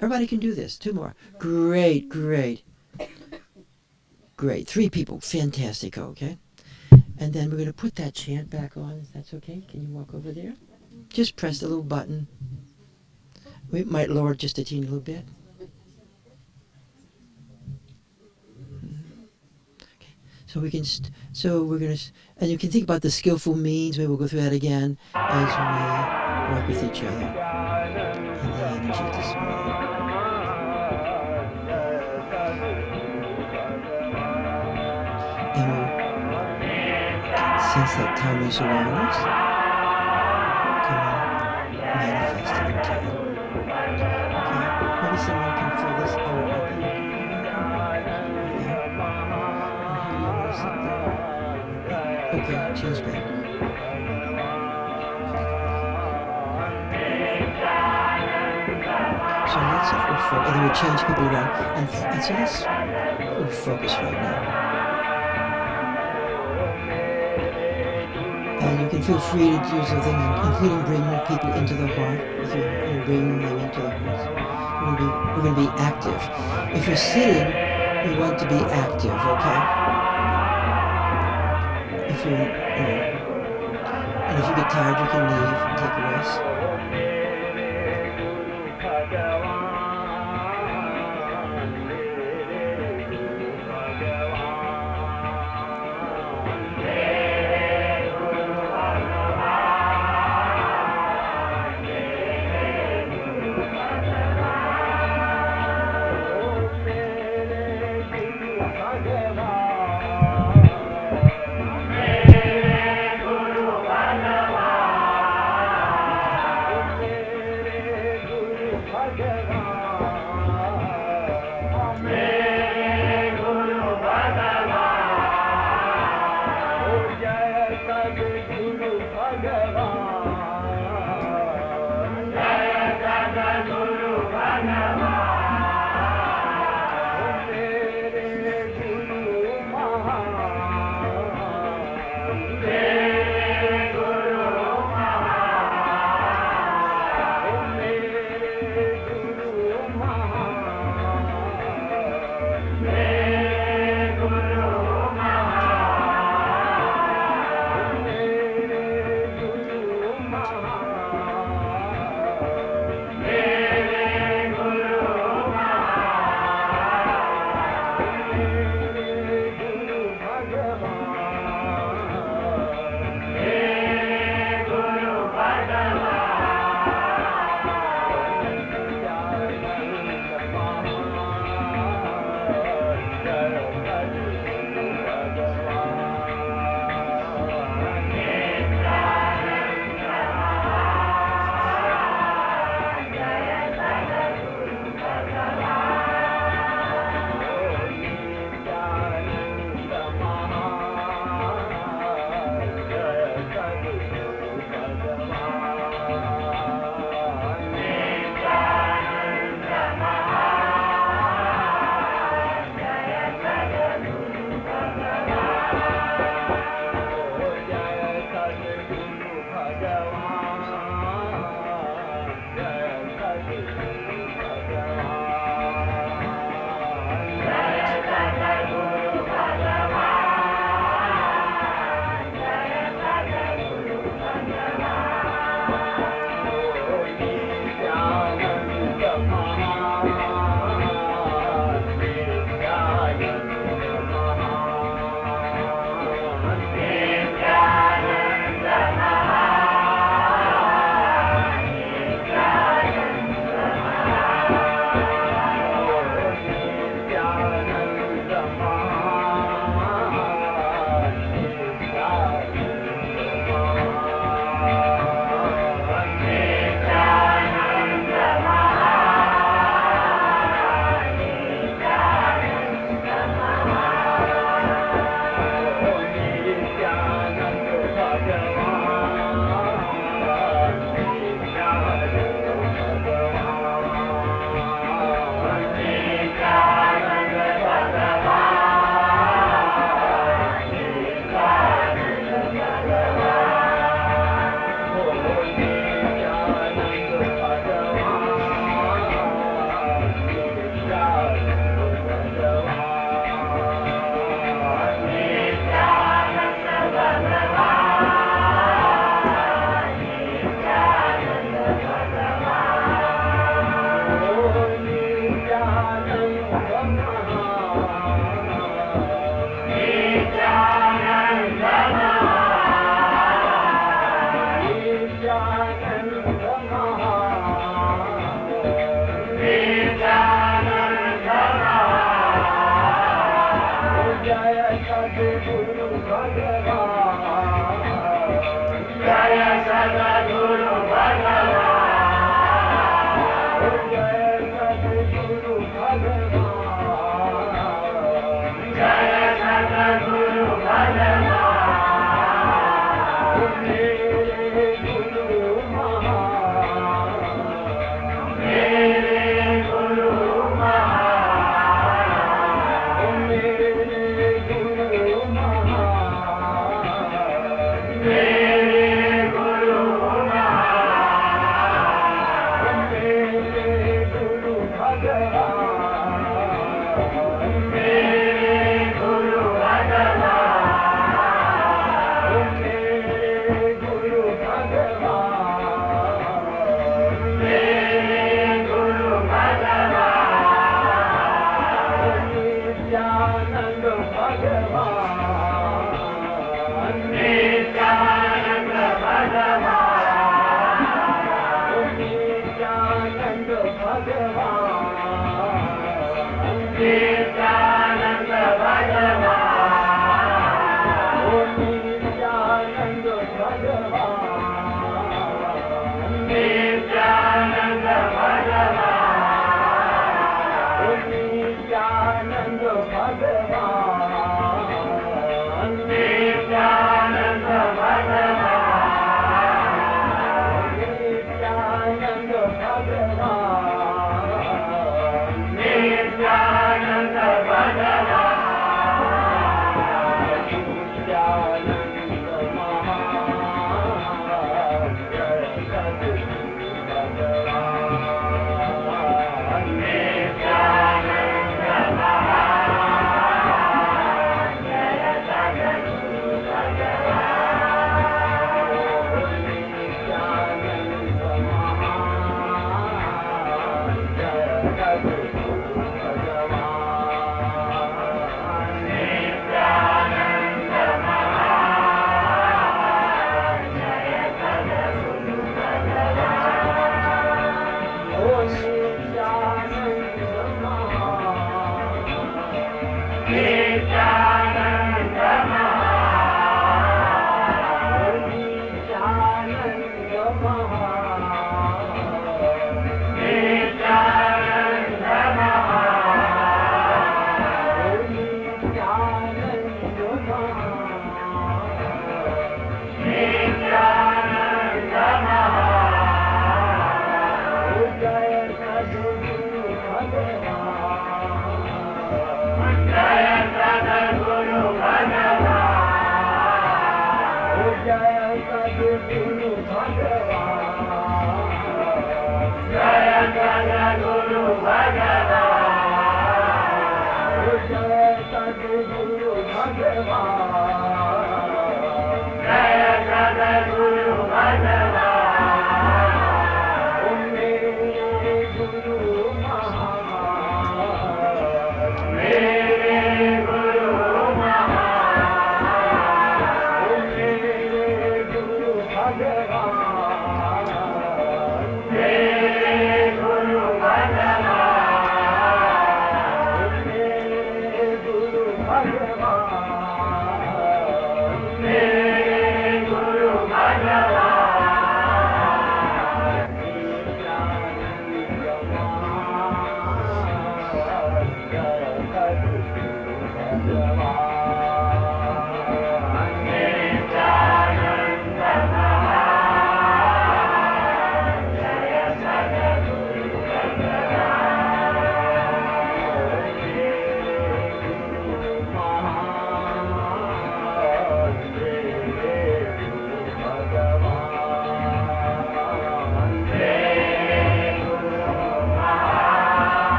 Everybody can do this. 2 more. Great. 3 people. Fantastic, okay? And then we're going to put that chant back on, if that's okay. Can you walk over there? Just press the little button. We might lower it just a teeny little bit. Okay. So we can, we're going to, and you can think about the skillful means. Maybe we'll go through that again as we work with each other. And the energy this morning. And we'll sense that timeless awareness coming, manifesting into you. Okay, maybe someone can fill this area open. Okay, change back. that's it. And then we change people around. And so that's what we focus right now. And you can feel free to do some things, including bring people into the heart. If you're going to bring them into the heart, we're going to be active. If you're sitting, you want to be active, okay? If you're, and if you get tired, you can leave and take a rest.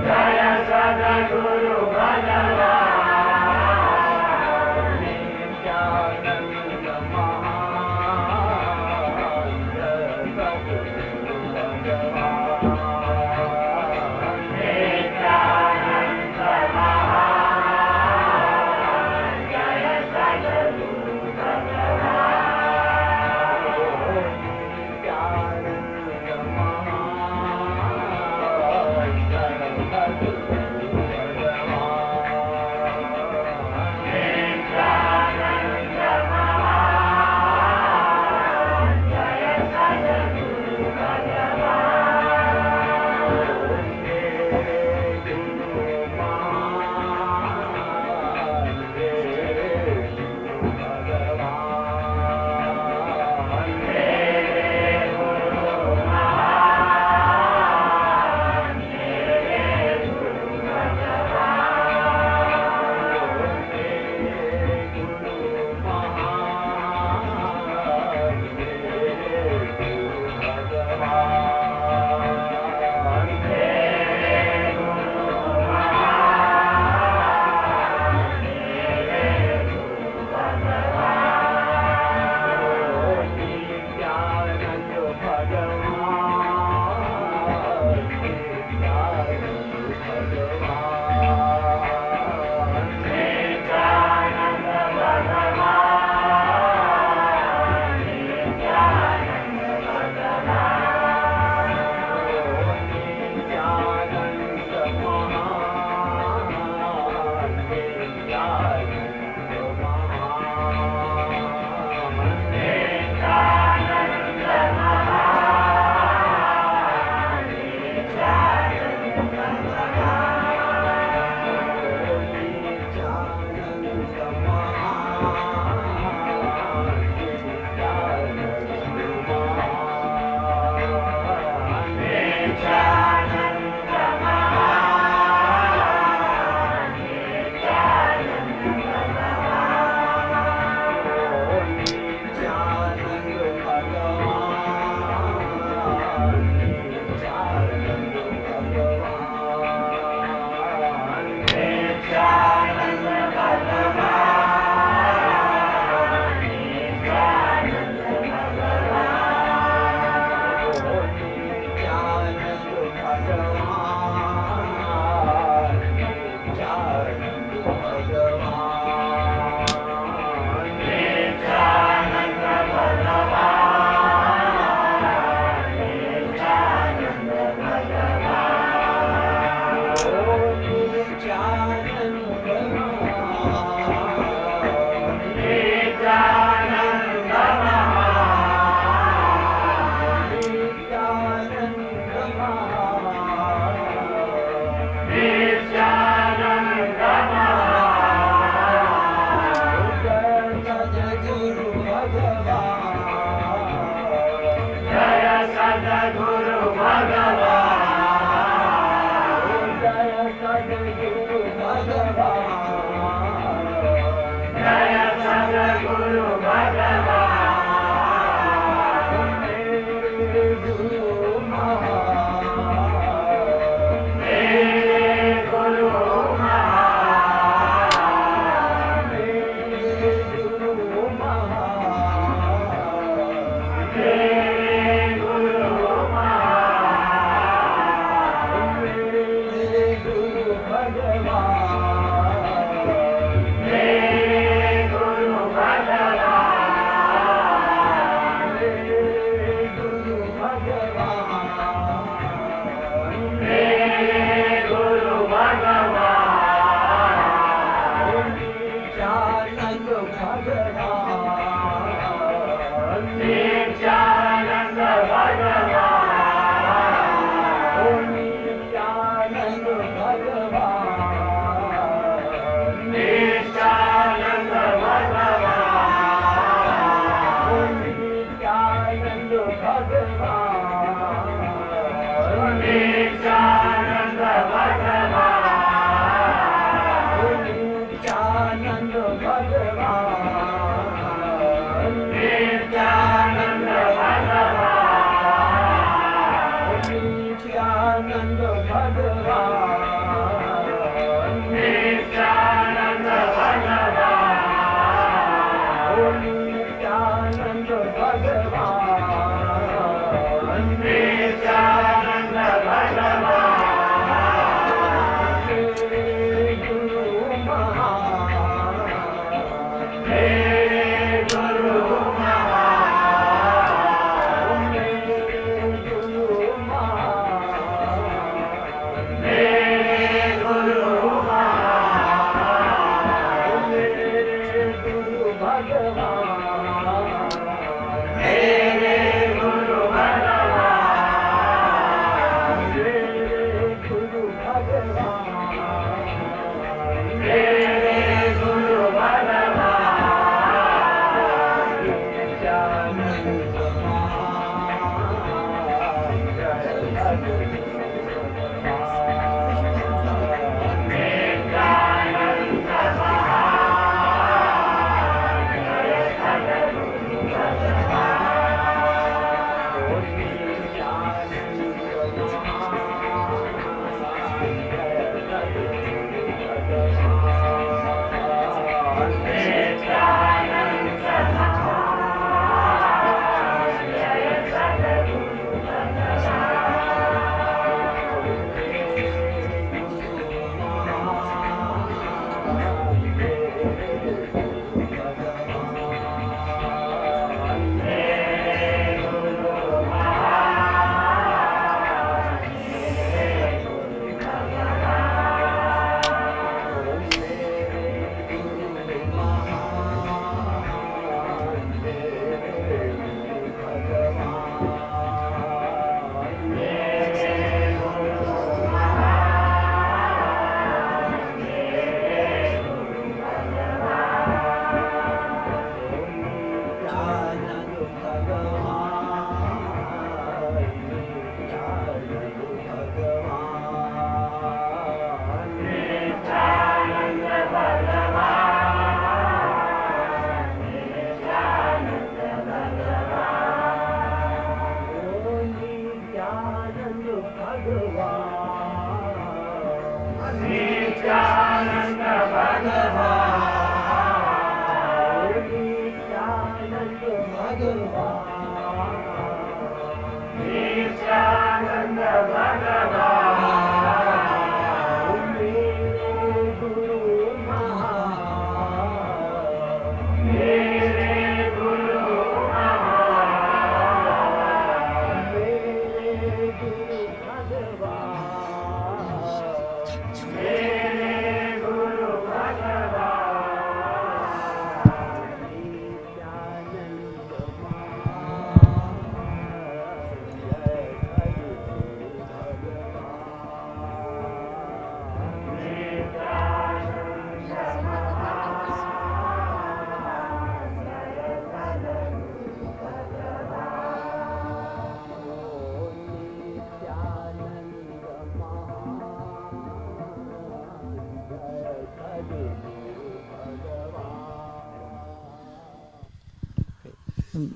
Jaya Sada Guru Bhagavan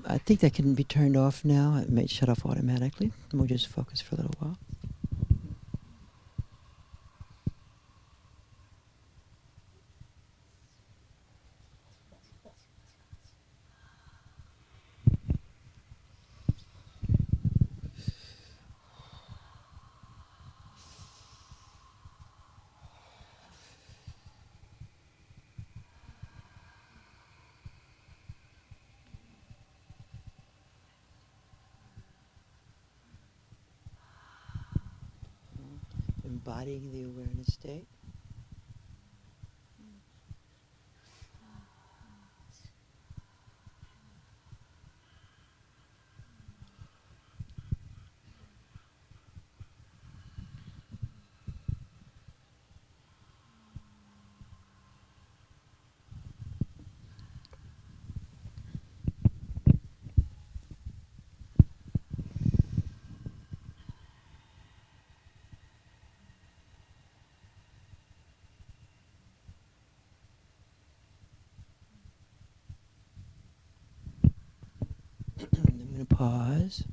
I think that can be turned off now. It may shut off automatically. And we'll just focus for a little while. Embodying the awareness state. I'm going to pause.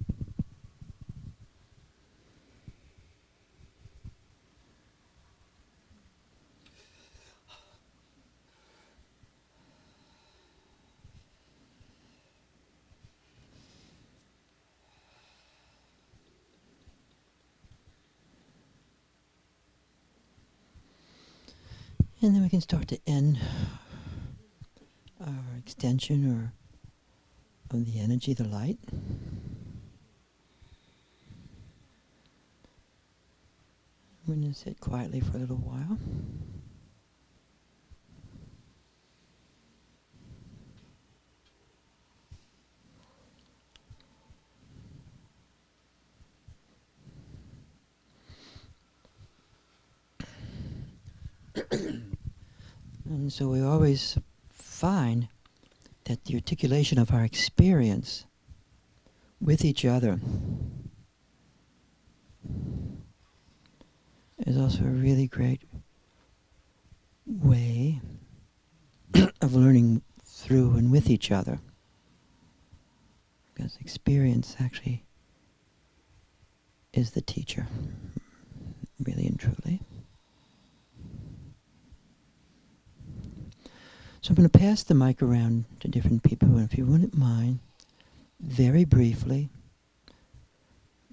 And then we can start to end our extension or of the energy, the light. We're going to sit quietly for a little while. And so we always find that the articulation of our experience with each other is also a really great way of learning through and with each other. Because experience actually is the teacher, really and truly. So I'm going to pass the mic around to different people, and if you wouldn't mind, very briefly,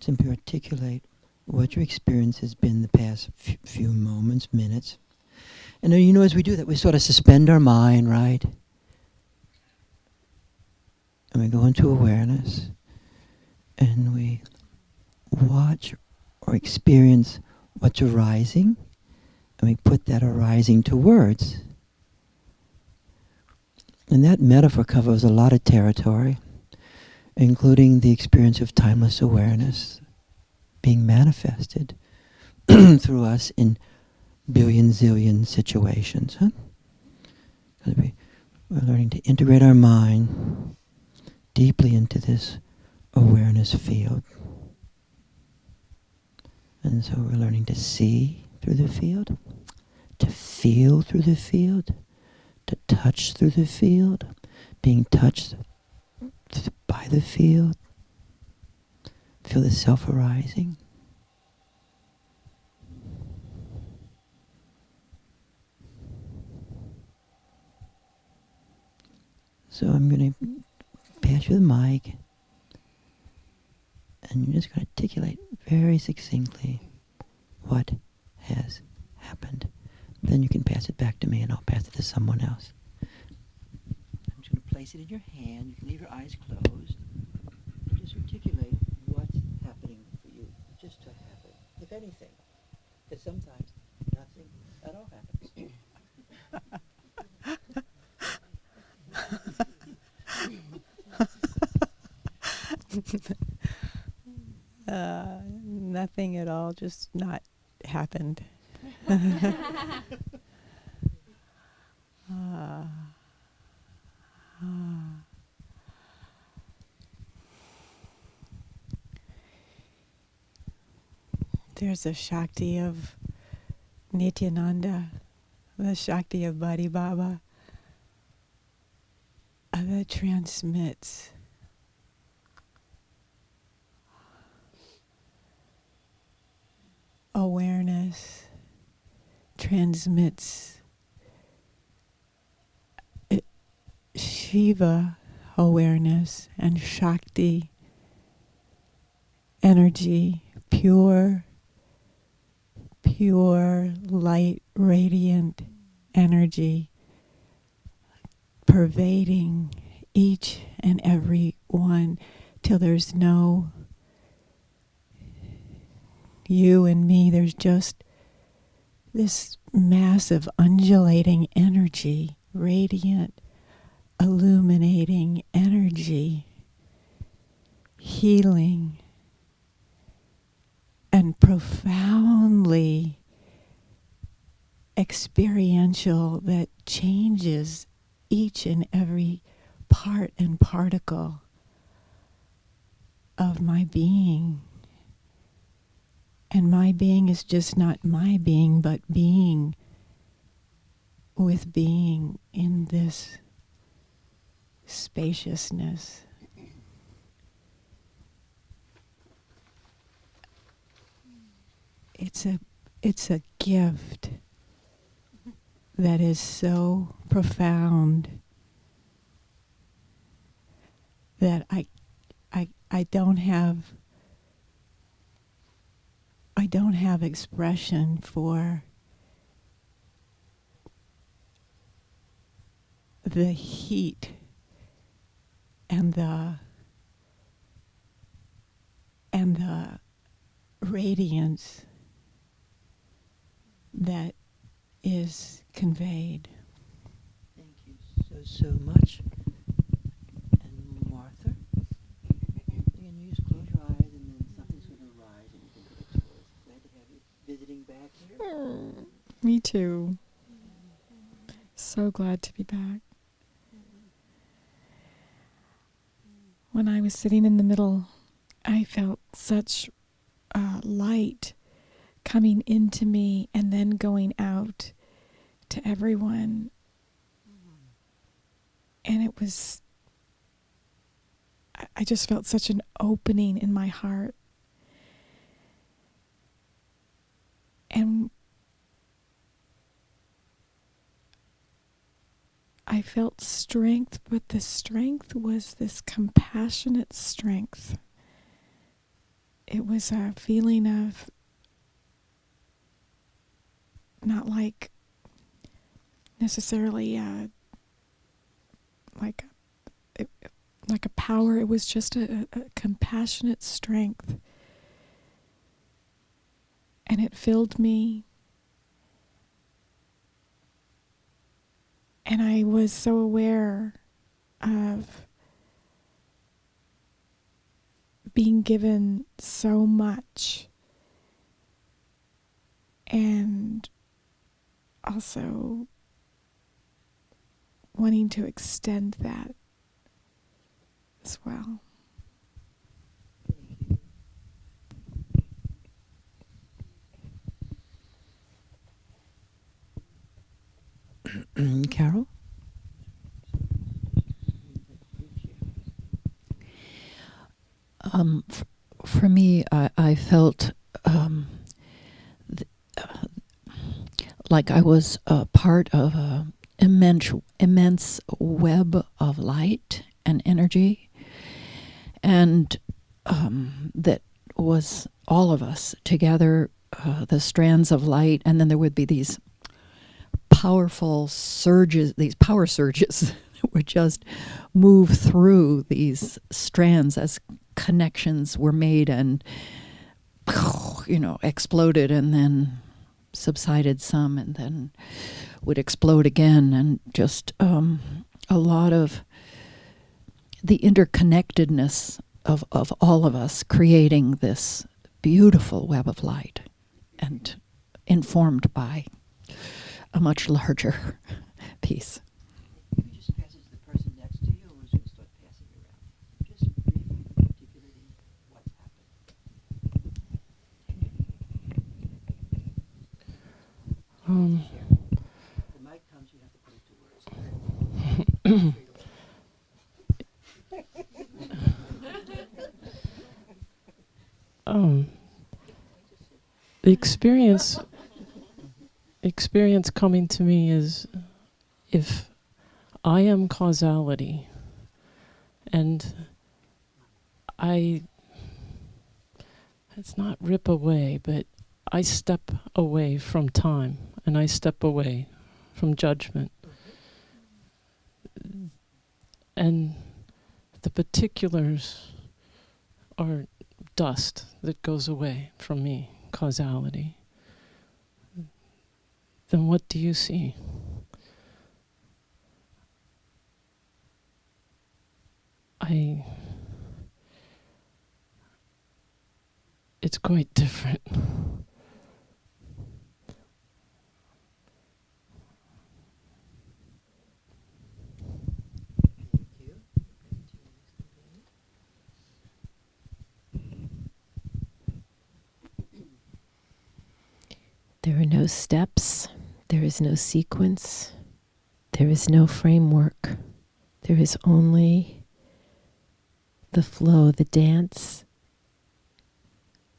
simply articulate what your experience has been the past few moments, minutes. And then, you know, as we do that, we sort of suspend our mind, right? And we go into awareness, and we watch or experience what's arising, and we put that arising to words. And that metaphor covers a lot of territory, including the experience of timeless awareness being manifested through us in billion zillion situations. Huh? We're learning to integrate our mind deeply into this awareness field. And so we're learning to see through the field, to feel through the field, to touch through the field, being touched by the field. Feel the self arising. So I'm going to pass you the mic, and you're just going to articulate very succinctly what has happened. Then you can pass it back to me, and I'll pass it to someone else. I'm just going to place it in your hand. You can leave your eyes closed. And just articulate what's happening for you. Just to happen, if anything. Because sometimes nothing at all happens. Nothing at all, just not happened. There's a Shakti of Nityananda, the Shakti of Bodhi Baba, that transmits awareness transmits Shiva awareness and Shakti energy, pure light, radiant energy pervading each and every one till there's no you and me. There's just this massive undulating energy, radiant, illuminating energy, healing, and profoundly experiential that changes each and every part and particle of my being. And my being is just not my being, but being with being in this spaciousness. It's a gift that is so profound that I don't have expression for the heat and the radiance that is conveyed. Thank you so much. And Martha, you can just close your eyes and then something's going to arise and you can go to it. Glad to have you visiting back here. Me too. So glad to be back. When I was sitting in the middle, I felt such light coming into me and then going out to everyone. And it was, I just felt such an opening in my heart. And I felt strength, but the strength was this compassionate strength. It was a feeling of not like necessarily like a power. It was just a compassionate strength. And it filled me. And I was so aware of being given so much and also wanting to extend that as well. Carol? For me, I felt like I was a part of an immense web of light and energy, and that was all of us together, the strands of light, and then there would be these powerful surges, these power surges that would just move through these strands as connections were made and, exploded and then subsided some and then would explode again, and just a lot of the interconnectedness of all of us creating this beautiful web of light and informed by a much larger piece. You just pass it to the person next to you, or is it going to start passing around? Just briefly articulating what's happened. The mic comes, you have to put it to words. the experience coming to me is, if I am causality and it's not rip away, but I step away from time and I step away from judgment. And the particulars are dust that goes away from me, causality. Then what do you see? It's quite different. There are no steps. There is no sequence. There is no framework. There is only the flow, the dance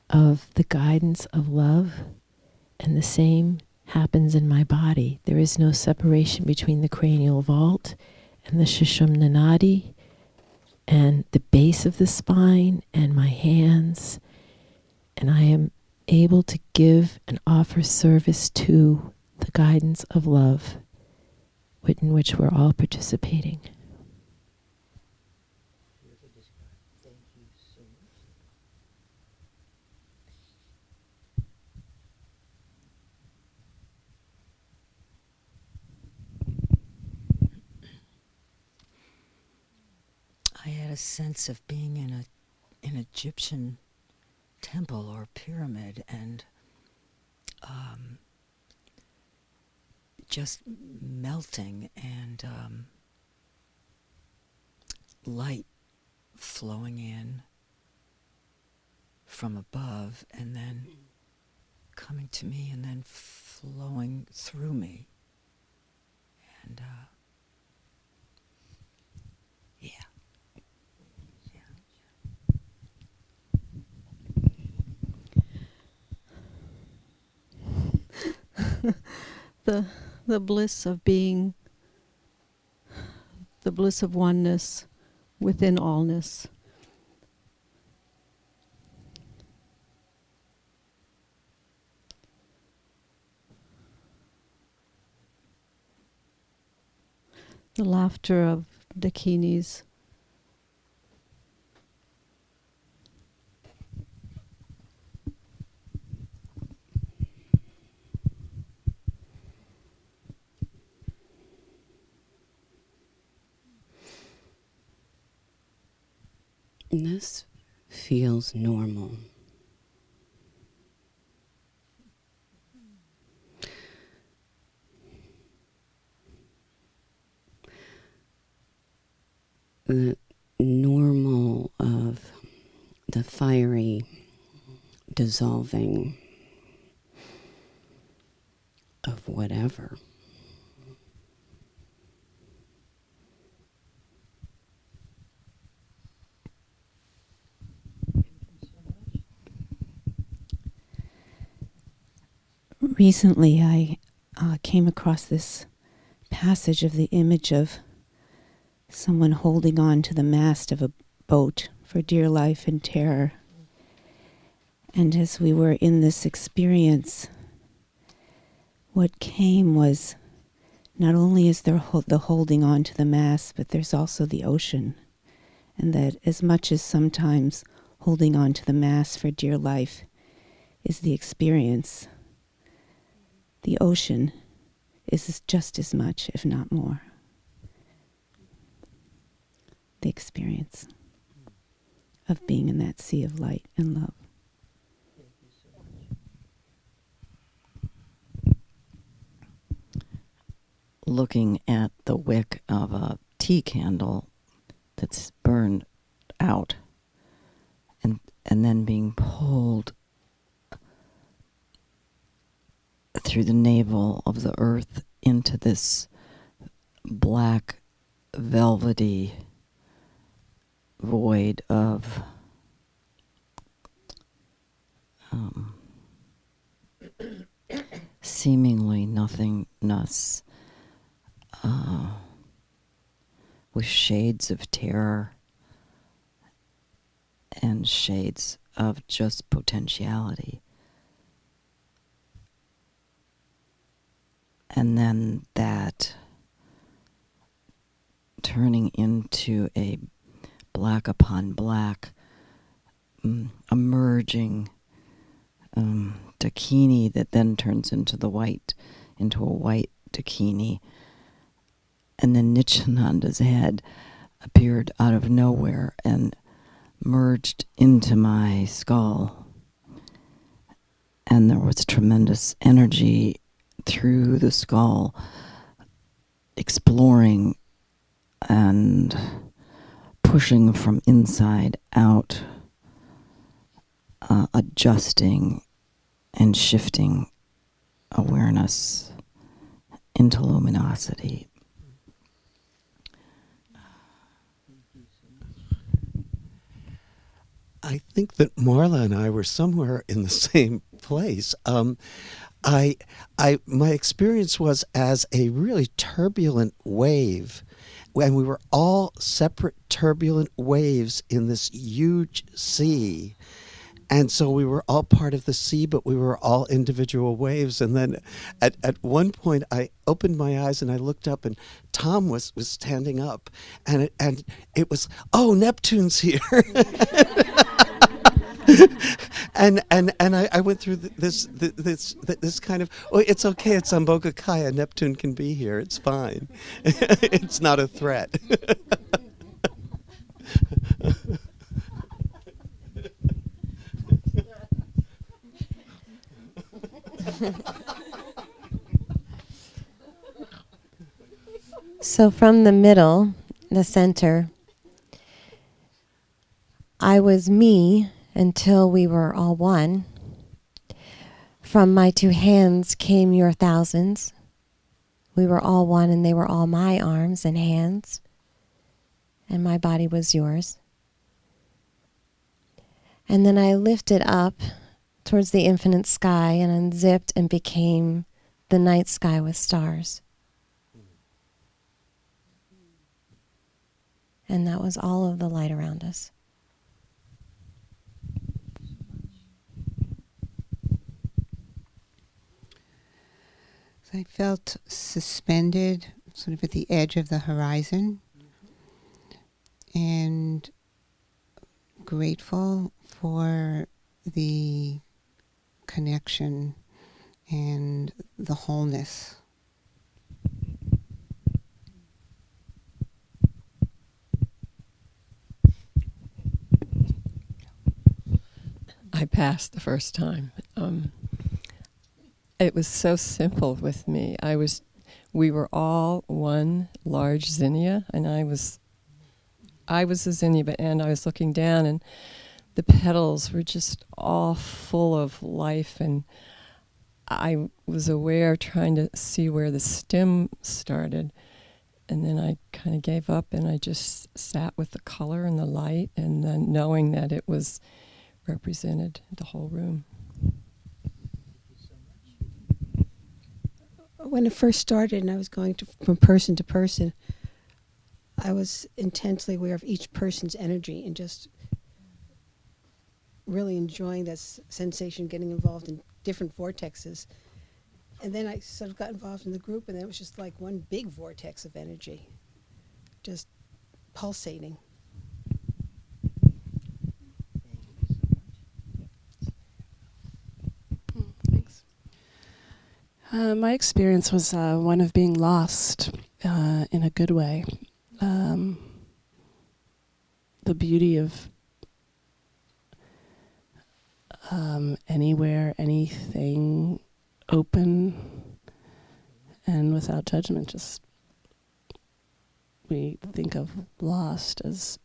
of the guidance of love, and the same happens in my body. There is no separation between the cranial vault and the Sushumna Nadi and the base of the spine and my hands, and I am able to give and offer service to the guidance of love in which we're all participating. I had a sense of being in an Egyptian temple or pyramid, and just melting, and light flowing in from above and then coming to me and then flowing through me. And yeah. The bliss of being, the bliss of oneness within allness. The laughter of dakinis. This feels normal. The normal of the fiery dissolving of whatever. Recently, I came across this passage of the image of someone holding on to the mast of a boat for dear life and terror. And as we were in this experience, what came was not only is there the holding on to the mast, but there's also the ocean. And that as much as sometimes holding on to the mast for dear life is the experience, the ocean is just as much, if not more, the experience of being in that sea of light and love. Looking at the wick of a tea candle that's burned out and then being pulled through the navel of the earth into this black, velvety void of seemingly nothingness with shades of terror and shades of just potentiality. And then that turning into a black upon black, emerging dakini that then turns into a white dakini. And then Nityananda's head appeared out of nowhere and merged into my skull. And there was tremendous energy through the skull, exploring and pushing from inside out, adjusting and shifting awareness into luminosity. I think that Marla and I were somewhere in the same place. My experience was as a really turbulent wave, and we were all separate turbulent waves in this huge sea. And so we were all part of the sea, but we were all individual waves. And then at one point, I opened my eyes and I looked up, and Tom was standing up, and it was, oh, Neptune's here. and I went through this kind of, oh, it's okay, it's Sambhogakaya, Neptune can be here, it's fine. It's not a threat. So from the middle, the center, I was me until we were all one. From my two hands came your thousands. We were all one, and they were all my arms and hands, and my body was yours. And then I lifted up towards the infinite sky and unzipped and became the night sky with stars. And that was all of the light around us. I felt suspended sort of at the edge of the horizon, and grateful for the connection and the wholeness. I passed the first time. It was so simple with me. We were all one large zinnia, and I was a zinnia, and I was looking down, and the petals were just all full of life, and I was aware, trying to see where the stem started, and then I kind of gave up, and I just sat with the color and the light, and then knowing that it was represented the whole room. When it first started and I was going from person to person, I was intensely aware of each person's energy and just really enjoying that sensation, getting involved in different vortexes. And then I sort of got involved in the group, and then it was just like one big vortex of energy, just pulsating. Thanks. My experience was one of being lost in a good way. The beauty of anywhere, anything, open and without judgment. Just we think of lost as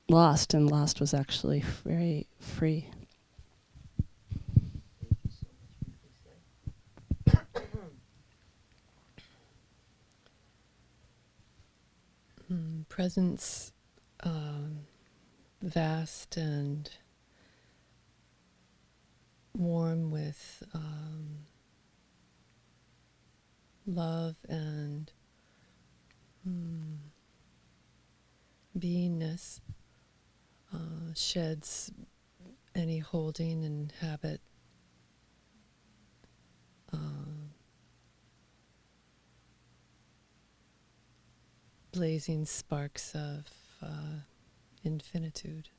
lost, and lost was actually very free. Presence, vast and warm with love and beingness sheds any holding and habit. Blazing sparks of infinitude.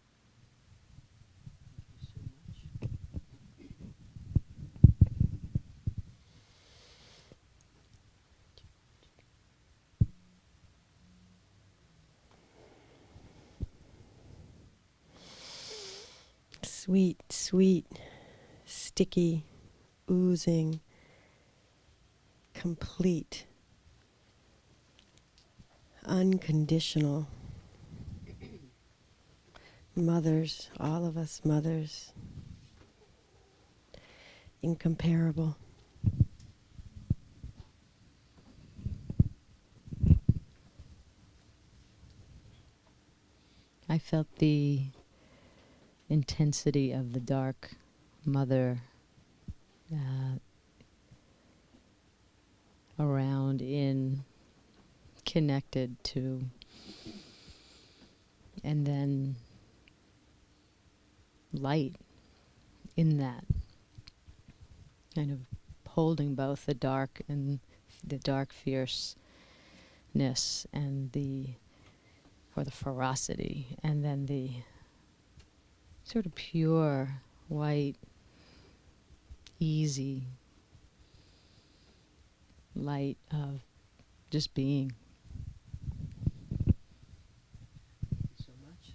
Sweet, sweet, sticky, oozing, complete, unconditional. Mothers, all of us mothers, incomparable. I felt the intensity of the dark mother around, in, connected to, and then light in that, kind of holding both the dark and the dark fierceness and the ferocity, and then the sort of pure, white, easy light of just being. Thank you so much.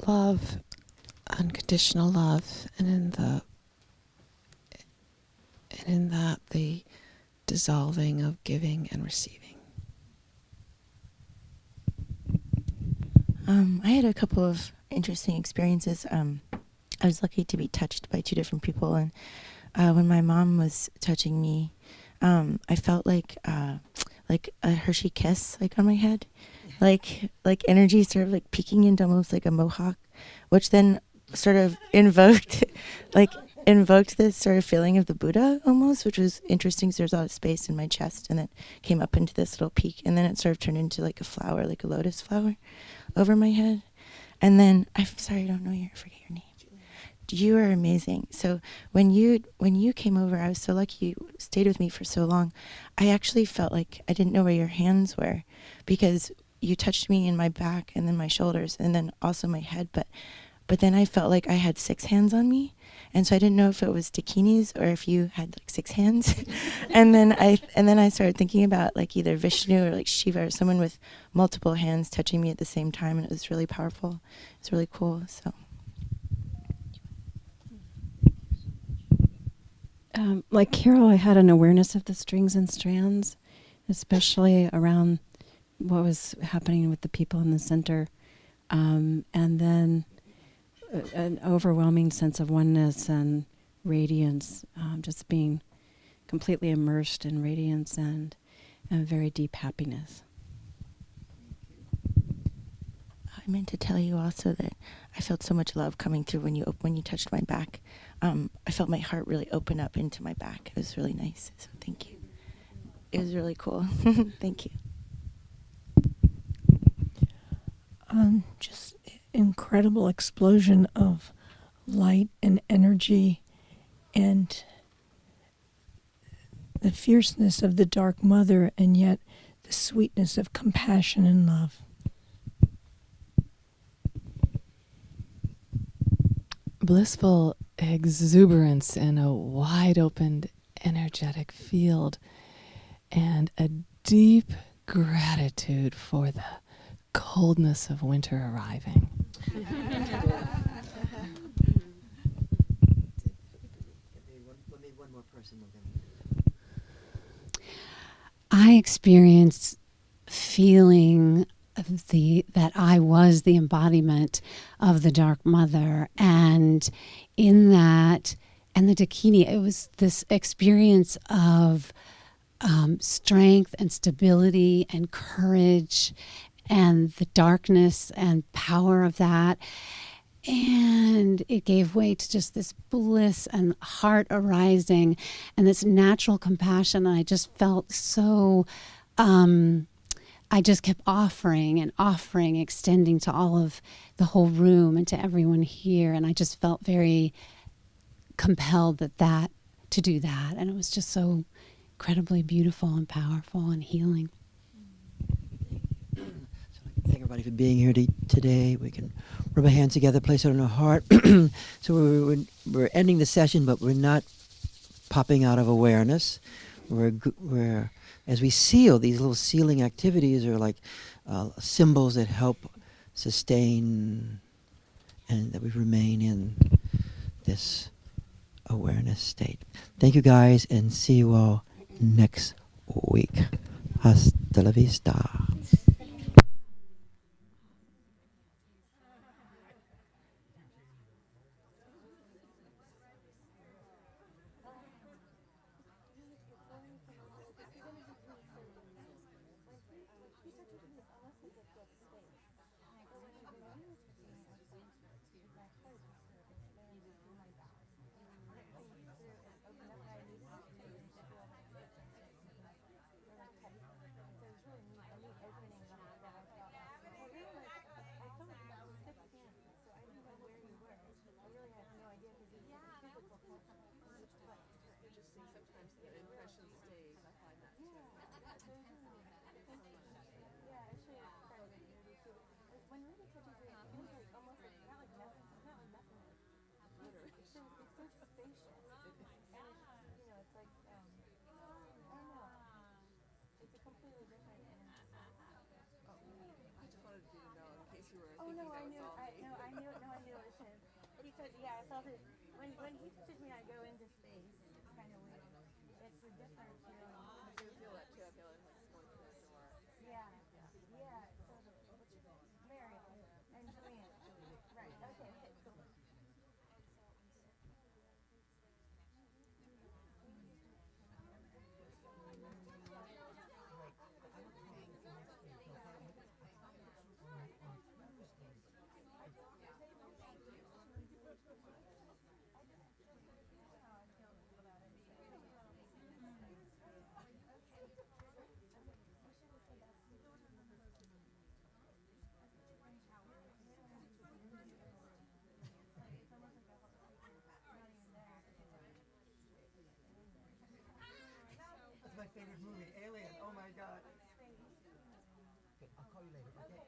Love, unconditional love, and in that the dissolving of giving and receiving. I had a couple of interesting experiences. I was lucky to be touched by two different people, and when my mom was touching me, I felt like a Hershey kiss, like on my head, like energy sort of like peeking into almost like a mohawk, which then sort of invoked this sort of feeling of the Buddha almost, which was interesting. So there's a lot of space in my chest, and then came up into this little peak, and then it sort of turned into like a flower, like a lotus flower, over my head. And then I forget your name. You are amazing. So when you came over, I was so lucky you stayed with me for so long. I actually felt like I didn't know where your hands were, because you touched me in my back and then my shoulders and then also my head, but then I felt like I had 6 hands on me, and so I didn't know if it was dakinis or if you had like 6 hands. and then I started thinking about like either Vishnu or like Shiva or someone with multiple hands touching me at the same time, and it was really powerful. It's really cool. So like Carol, I had an awareness of the strings and strands, especially around what was happening with the people in the center, and then an overwhelming sense of oneness and radiance, just being completely immersed in radiance and very deep happiness. I meant to tell you also that I felt so much love coming through when you touched my back. I felt my heart really open up into my back. It was really nice. So thank you. It was really cool. Thank you. Just incredible explosion of light and energy, and the fierceness of the Dark Mother, and yet the sweetness of compassion and love. Blissful exuberance in a wide opened energetic field, and a deep gratitude for the coldness of winter arriving. I experienced feeling that I was the embodiment of the Dark Mother, and in that, and the Dakini, it was this experience of strength and stability and courage and the darkness and power of that. And it gave way to just this bliss and heart arising and this natural compassion. And I just felt so, I just kept offering and offering, extending to all of the whole room and to everyone here. And I just felt very compelled to do that. And it was just so incredibly beautiful and powerful and healing. Thank everybody for being here today. We can rub our hands together, place it on our heart. So we're ending the session, but we're not popping out of awareness. We're as we seal, these little sealing activities are like symbols that help sustain and that we remain in this awareness state. Thank you guys, and see you all next week. Hasta la vista. That's my favorite movie, Alien. Oh my god. Okay, I'll call you later, okay?